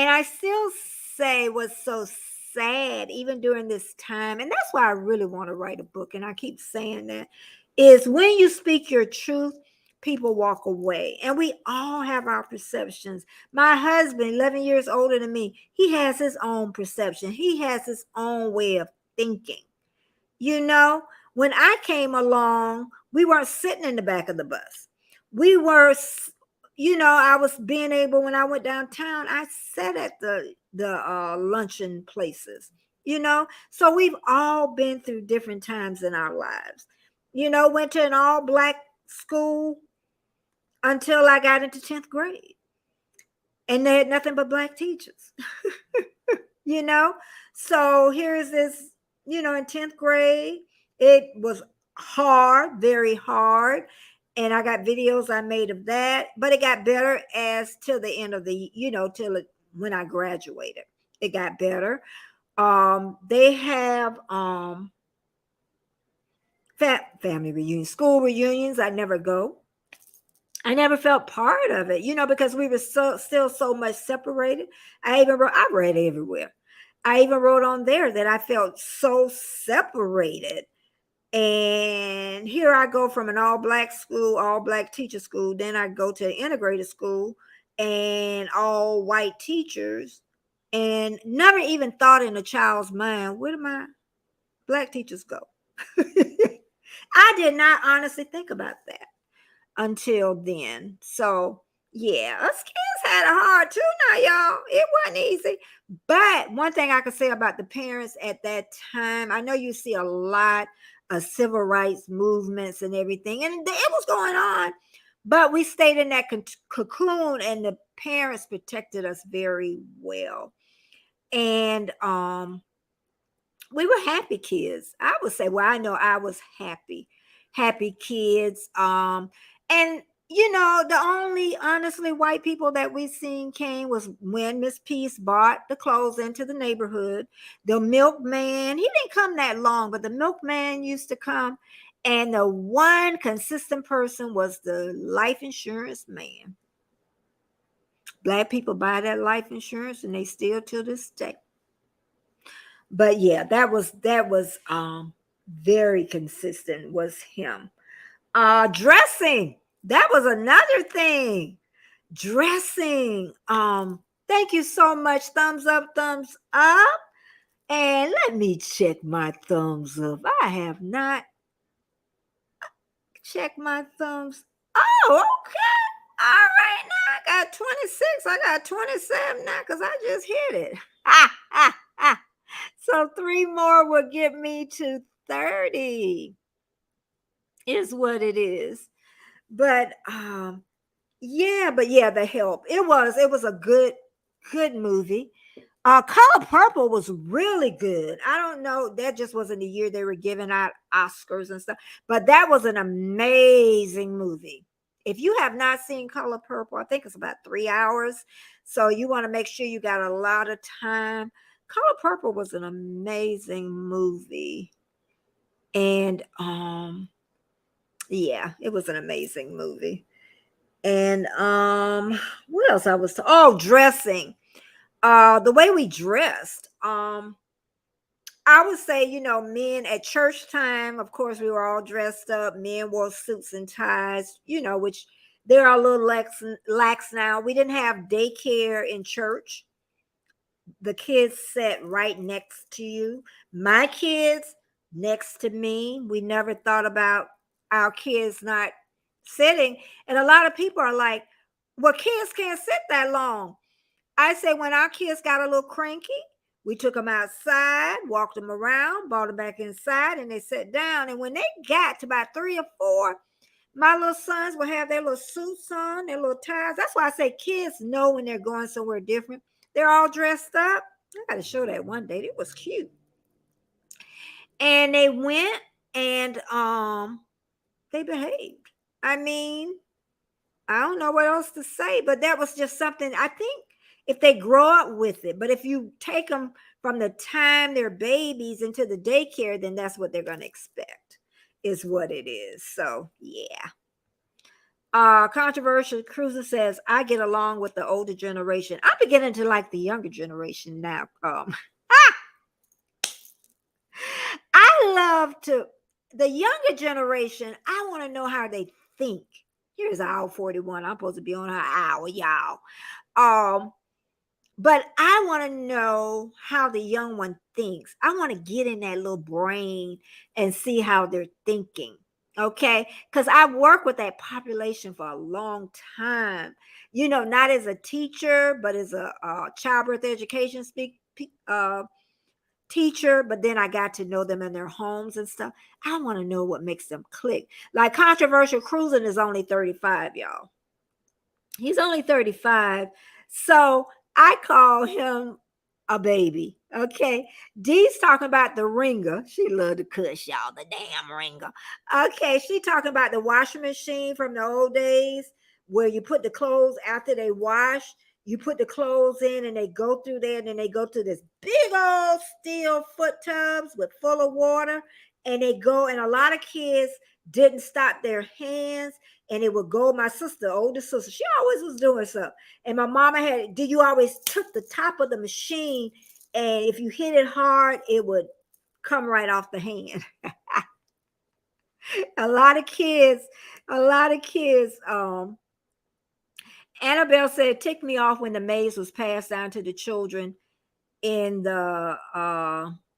I still say what's so sad, even during this time, and that's why I really want to write a book, and I keep saying that, is when you speak your truth, people walk away. And we all have our perceptions. My husband, 11 years older than me, he has his own perception. He has his own way of thinking. When I came along, we weren't sitting in the back of the bus. We were, I was being able, when I went downtown, I sat at the luncheon places, So we've all been through different times in our lives. Went to an all black school until I got into 10th grade. And they had nothing but black teachers, So here's this, in 10th grade, it was hard, very hard. And I got videos I made of that, but it got better as till the end of the, when I graduated, it got better. They have family reunions, school reunions. I never go. I never felt part of it, because we were still so much separated. I read everywhere. I even wrote on there that I felt so separated. And here I go from an all black school, all black teacher school. Then I go to an integrated school and all white teachers, and never even thought in a child's mind, where did my black teachers go? I did not honestly think about that until then. So yeah, us kids had it hard too now, y'all. It wasn't easy. But one thing I can say about the parents at that time, I know you see a lot of civil rights movements and everything, and it was going on, but we stayed in that cocoon, and the parents protected us very well. And we were happy kids. I would say, well, I know I was happy kids. And the only honestly white people that we seen came was when Miss Peace bought the clothes into the neighborhood. The milkman, he didn't come that long, but the milkman used to come. And the one consistent person was the life insurance man. Black people buy that life insurance, and they still to this day. But yeah, that was very consistent, was him. Dressing, that was another thing. dressing. Thank you so much. Thumbs up, thumbs up. And let me check my thumbs up. I have not checked my thumbs. Oh, okay. All right, now I got 26. I got 27 now because I just hit it. So 3 more will get me to 30. Is what it is. But yeah, The Help. It was a good movie. Color Purple was really good. I don't know, that just wasn't the year they were giving out Oscars and stuff, but that was an amazing movie. If you have not seen Color Purple, I think it's about 3 hours. So you want to make sure you got a lot of time. Color Purple was an amazing movie. And yeah, it was an amazing movie. And what else I was dressing. The way we dressed, I would say, men at church time, of course, we were all dressed up. Men wore suits and ties, which they're a little lax now. We didn't have daycare in church. The kids sat right next to you. My kids next to me. We never thought about our kids not sitting. And a lot of people are like, well, kids can't sit that long. I say when our kids got a little cranky, we took them outside, walked them around, brought them back inside, and they sat down. And when they got to about 3 or 4, my little sons will have their little suits on, their little ties. That's why I say kids know when they're going somewhere different. They're all dressed up. I got to show that one day. It was cute. And they went and they behaved. I mean, I don't know what else to say, but that was just something I think if they grow up with it. But if you take them from the time they're babies into the daycare, then that's what they're going to expect, is what it is. So, yeah. Controversial Cruiser says, I get along with the older generation. I'm beginning to like the younger generation now. The younger generation, I want to know how they think. Here's hour 41. I'm supposed to be on her hour, y'all. But I want to know how the young one thinks. I want to get in that little brain and see how they're thinking. Okay. Because I work with that population for a long time. Not as a teacher, but as a childbirth education teacher. But then I got to know them in their homes and stuff. I want to know what makes them click. Like Controversial Cruising is only 35, y'all. He's only 35. So I call him a baby. Okay. Dee's talking about the ringer. She loved to cuss, y'all. The damn ringer. Okay. She talking about the washing machine from the old days where you put the clothes after they wash. You put the clothes in and they go through there, and then they go to this big old steel foot tubs with full of water. And they go, and a lot of kids didn't stop their hands, and it would go. My sister, older sister, she always was doing something. And my mama you always took the top of the machine, and if you hit it hard, it would come right off the hand. A lot of kids, Annabelle said, it ticked me off when the maize was passed down to the children in the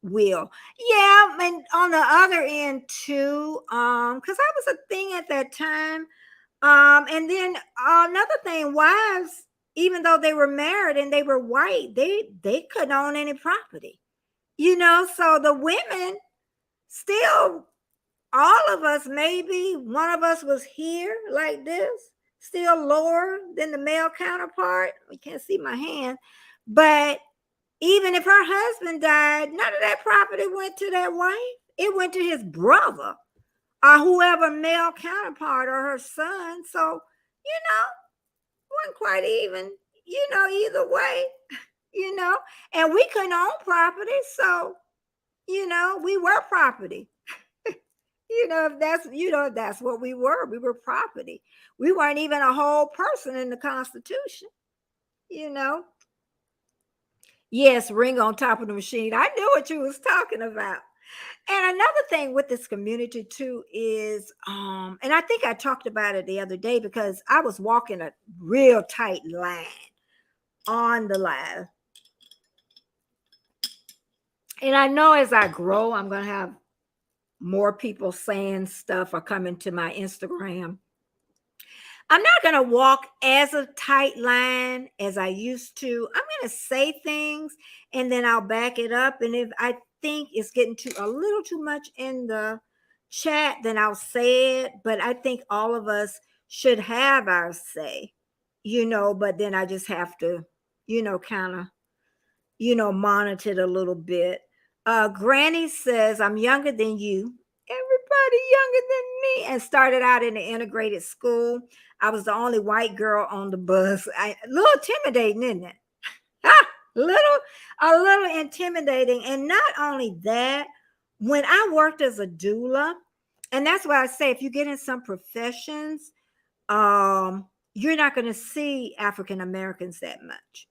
wheel. Yeah, and on the other end too, because that was a thing at that time. And then another thing, wives, even though they were married and they were white, they couldn't own any property. So the women still, all of us, maybe one of us was here like this, still lower than the male counterpart. You can't see my hand, but even if her husband died, none of that property went to that wife. It went to his brother or whoever male counterpart or her son. So, wasn't quite even, either way, and we couldn't own property. So, we were property. If that's what we were property. We weren't even a whole person in the Constitution, Yes, ring on top of the machine. I knew what you was talking about. And another thing with this community too is, and I think I talked about it the other day because I was walking a real tight line on the live. And I know as I grow, I'm going to have more people saying stuff or coming to my Instagram. I'm not going to walk as a tight line as I used to. I'm going to say things and then I'll back it up. And if I think it's getting a little too much in the chat, then I'll say it. But I think all of us should have our say, but then I just have to, kind of, monitor it a little bit. Granny says, I'm younger than you. Everybody younger than me, and started out in an integrated school. I was the only white girl on the bus. A little intimidating, isn't it? A little intimidating. And not only that, when I worked as a doula, and that's why I say if you get in some professions, you're not going to see African Americans that much.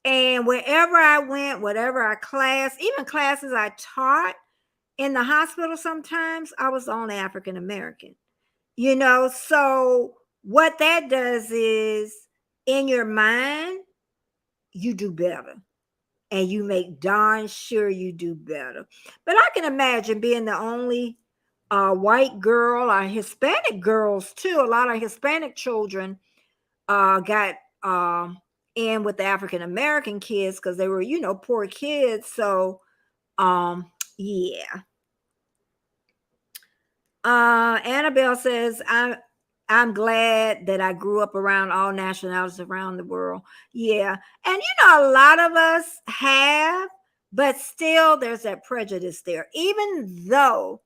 And wherever I went, whatever I class, even classes I taught in the hospital, sometimes I was the only African American, So what that does is in your mind, you do better and you make darn sure you do better. But I can imagine being the only white girl or Hispanic girls too. A lot of Hispanic children got in with the African American kids because they were, poor kids. So, yeah. Annabelle says, I'm glad that I grew up around all nationalities around the world. Yeah. And a lot of us have, but still there's that prejudice there. Even though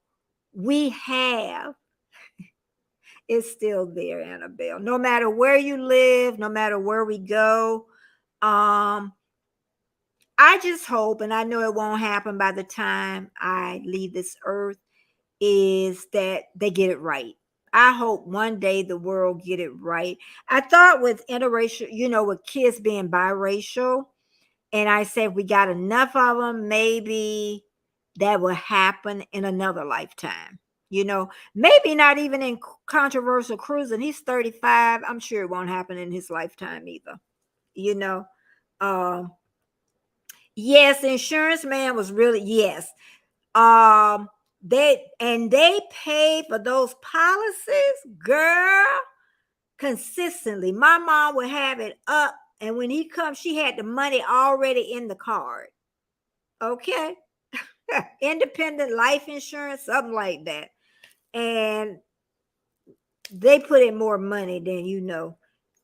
we have, it's still there, Annabelle. No matter where you live, no matter where we go. I just hope, and I know it won't happen by the time I leave this earth, is that they get it right. I hope one day the world get it right. I thought with interracial, with kids being biracial, and I said we got enough of them, maybe that will happen in another lifetime. Maybe not even in controversial cruising. He's 35. I'm sure it won't happen in his lifetime either. Yes, insurance man was really, yes. They pay for those policies, girl, consistently. My mom would have it up, and when he comes, she had the money already in the card. Okay. Independent life insurance, something like that. And they put in more money than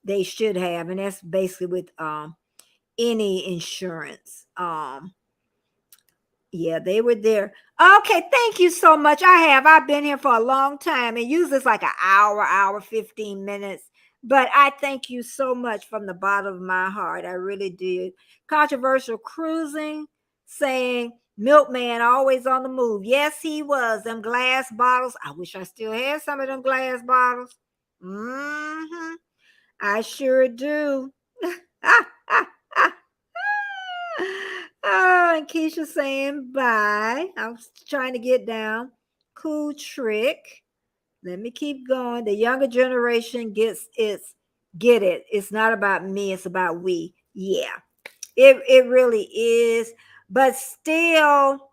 they should have. And that's basically with any insurance. Yeah, they were there. Okay, thank you so much. I've been here for a long time, and usually it's like an hour, 15 minutes. But I thank you so much from the bottom of my heart. I really did. Controversial cruising, saying milkman always on the move. Yes, he was. Them glass bottles. I wish I still had some of them glass bottles. I sure do. Oh, and Keisha saying bye. I was trying to get down. Cool trick. Let me keep going. The younger generation get it. It's not about me, it's about we. Yeah. It really is. But still,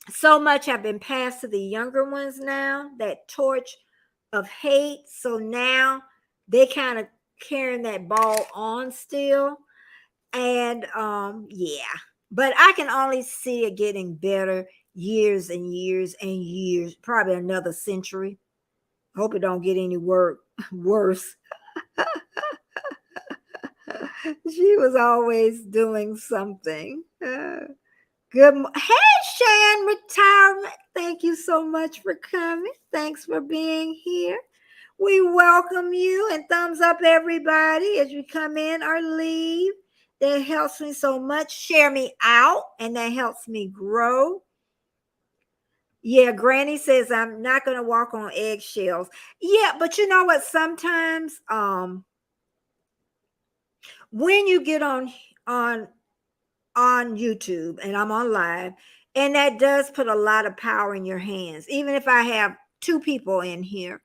so much have been passed to the younger ones now, that torch of hate. So now they kind of carrying that ball on still. And yeah, but I can only see it getting better years and years and years, probably another century. Hope it don't get any worse. She was always doing something. Hey, Shan Retirement. Thank you so much for coming. Thanks for being here. We welcome you, and thumbs up everybody as you come in or leave. That helps me so much. Share me out, and that helps me grow. Yeah, Granny says I'm not going to walk on eggshells. Yeah, but you know what? Sometimes when you get on YouTube and I'm on live And that does put a lot of power in your hands, even if I have two people in here.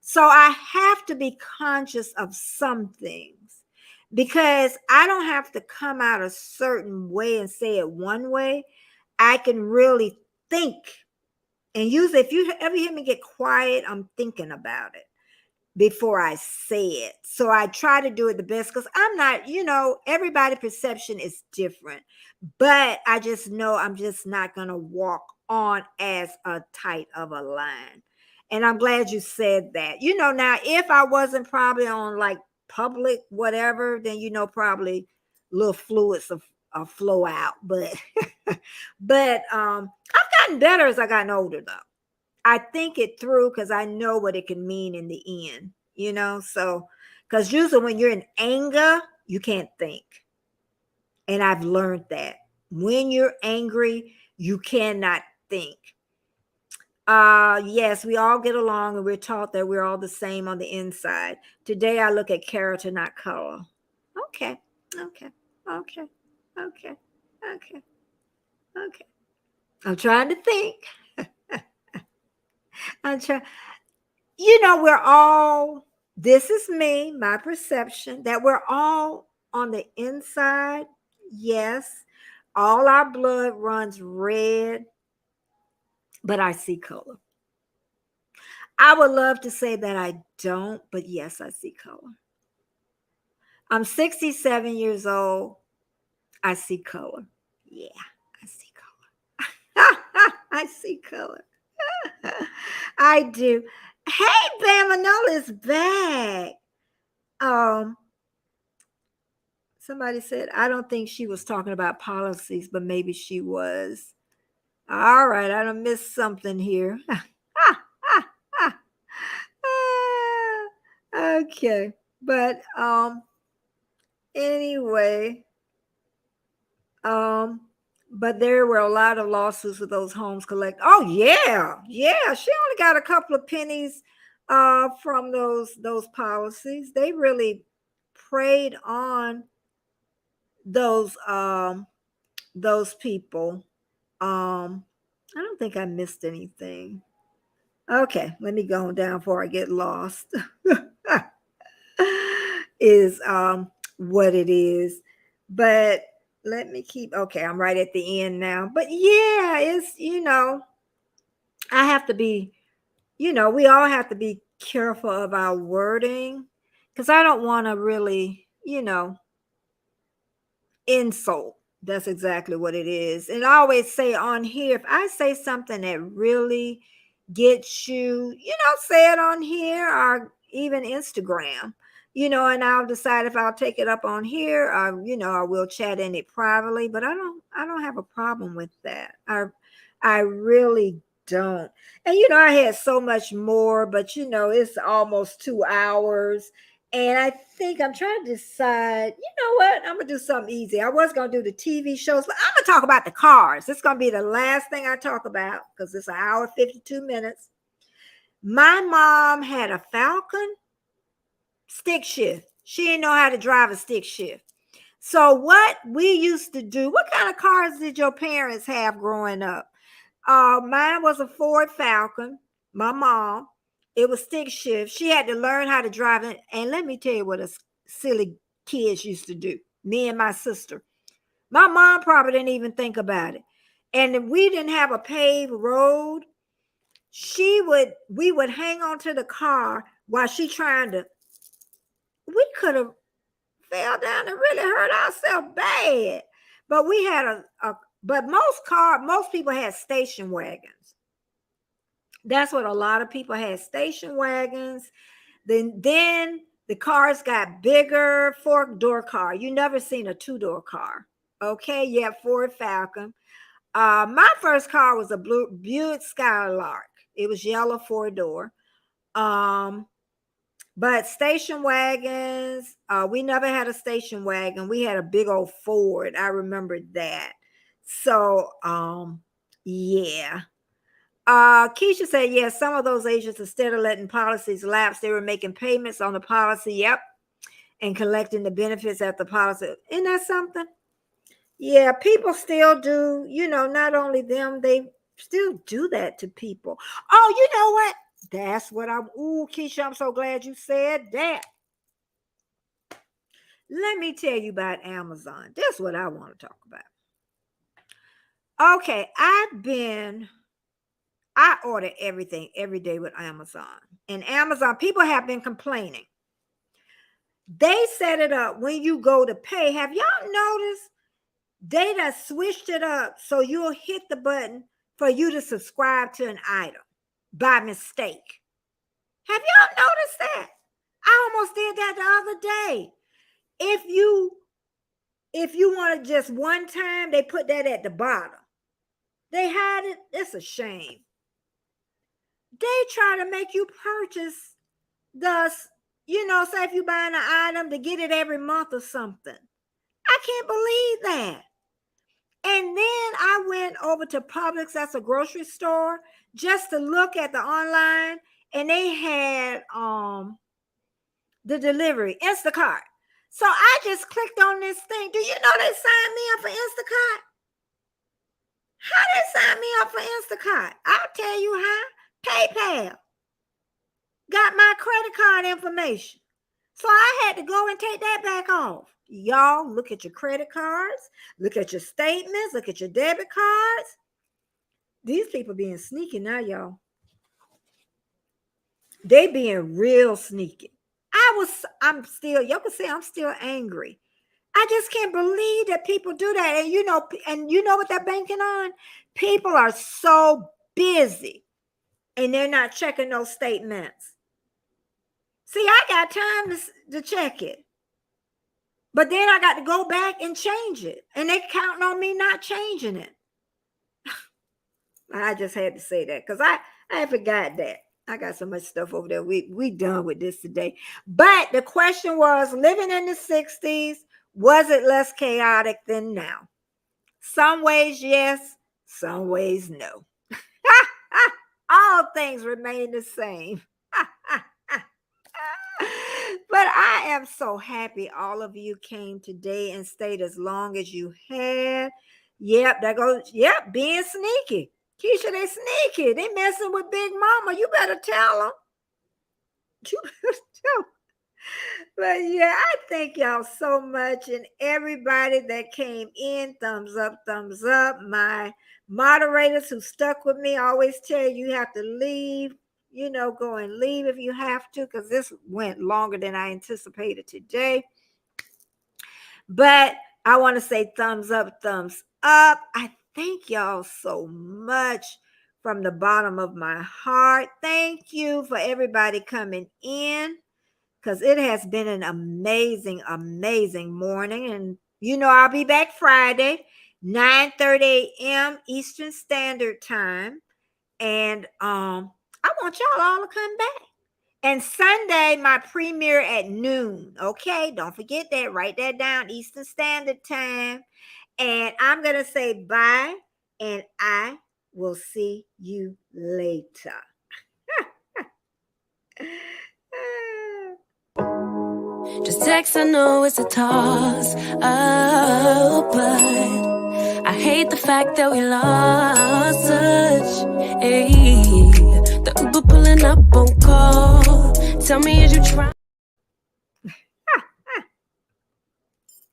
So I have to be conscious of some things because I don't have to come out a certain way and say it one way. I can really think. And usually, if you ever hear me get quiet, I'm thinking about it before I say it. So I try to do it the best because I'm not, everybody's perception is different. But I just know I'm just not going to walk on as a tight of a line. And I'm glad you said that. Now if I wasn't probably on like public whatever, then probably little fluids of flow out. But I've gotten better as I gotten older though. I think it through because I know what it can mean in the end, So, because usually when you're in anger, you can't think. And I've learned that when you're angry, you cannot think. Yes, we all get along and we're taught that we're all the same on the inside. Today I look at character, not color. Okay, okay, okay, okay, okay, okay. I'm trying to think. I'm trying. We're all, this is me, my perception, that we're all on the inside. Yes, all our blood runs red, but I see color. I would love to say that I don't, but yes, I see color. I'm 67 years old. I see color. Yeah, I see color. I see color. I do. Hey, Bam Manola's back. Somebody said, I don't think she was talking about policies, but maybe she was. All right, I done missed something here. Okay. But anyway, but there were a lot of lawsuits with those homes collect. Oh yeah, yeah. She only got a couple of pennies from those policies. They really preyed on those people. I don't think I missed anything. Okay, let me go down before I get lost. Is what it is. But let me keep okay, I'm right at the end now. But yeah, it's I have to be, we all have to be careful of our wording because I don't want to really, insult. That's exactly what it is. And I always say on here, if I say something that really gets you, say it on here or even Instagram, and I'll decide if I'll take it up on here or, I will chat in it privately, but I don't have a problem with that. I really don't. And, I had so much more, but, it's almost 2 hours. And I think I'm trying to decide, what? I'm going to do something easy. I was going to do the TV shows, but I'm going to talk about the cars. It's going to be the last thing I talk about because it's an hour, 52 minutes. My mom had a Falcon stick shift. She didn't know how to drive a stick shift. So what we used to do, what kind of cars did your parents have growing up? Mine was a Ford Falcon. My mom. It was stick shift. She had to learn how to drive it. And let me tell you what us silly kids used to do. Me and my sister. My mom probably didn't even think about it. And if we didn't have a paved road, we would hang on to the car while she trying to, we could have fell down and really hurt ourselves bad. But we had but most people had station wagons. That's what a lot of people had, station wagons. Then the cars got bigger, 4-door car. You never seen a 2-door car. Okay, yeah, Ford Falcon. My first car was a blue Buick Skylark. It was yellow, 4-door. But station wagons, we never had a station wagon. We had a big old Ford. I remember that. So, yeah. Keisha said, yes, some of those agents, instead of letting policies lapse, they were making payments on the policy. Yep. And collecting the benefits at the policy. Isn't that something? Yeah, people still do, not only them, they still do that to people. Oh, you know what? That's what Keisha, I'm so glad you said that. Let me tell you about Amazon. That's what I want to talk about. Okay, I order everything every day with Amazon. And Amazon, people have been complaining. They set it up when you go to pay. Have y'all noticed? They done switched it up so you'll hit the button for you to subscribe to an item by mistake. Have y'all noticed that? I almost did that the other day. If you want to just one time, they put that at the bottom. They hide it. It's a shame. They try to make you purchase thus, say if you're buying an item to get it every month or something. I can't believe that. And then I went over to Publix, that's a grocery store, just to look at the online, and they had the delivery, Instacart. So I just clicked on this thing. Do you know they signed me up for Instacart? How they signed me up for Instacart? I'll tell you how. PayPal. Got my credit card information. So I had to go and take that back off. Y'all, look at your credit cards, look at your statements, look at your debit cards. These people being sneaky now, y'all. They being real sneaky. I'm still, y'all can say I'm still angry. I just can't believe that people do that. And you know what they're banking on? People are so busy and they're not checking those statements. See, I got time to check it. But then I got to go back and change it. And they counting on me not changing it. I just had to say that because I forgot that. I got so much stuff over there. We done with this today. But the question was, living in the 60s, was it less chaotic than now? Some ways, yes. Some ways, no. All things remain the same. But I am so happy all of you came today and stayed as long as you had. Yep, being sneaky. Keisha, they sneaky. They messing with Big Mama. You better tell them. You better tell them. But yeah, I thank y'all so much. And everybody that came in, thumbs up, thumbs up. My moderators who stuck with me always tell you have to leave. Go and leave if you have to, because this went longer than I anticipated today. But I want to say thumbs up, thumbs up. I thank y'all so much from the bottom of my heart. Thank you for everybody coming in, because it has been an amazing, amazing morning. And I'll be back Friday, 9:30 a.m. Eastern Standard Time. And I want y'all all to come back. And Sunday, my premiere at noon. Okay, don't forget that. Write that down, Eastern Standard Time. And I'm going to say bye, and I will see you later. Just text, I know it's a toss. Oh, but I hate the fact that we lost touch. Ayy, the Uber pulling up on call. Tell me, is you trying?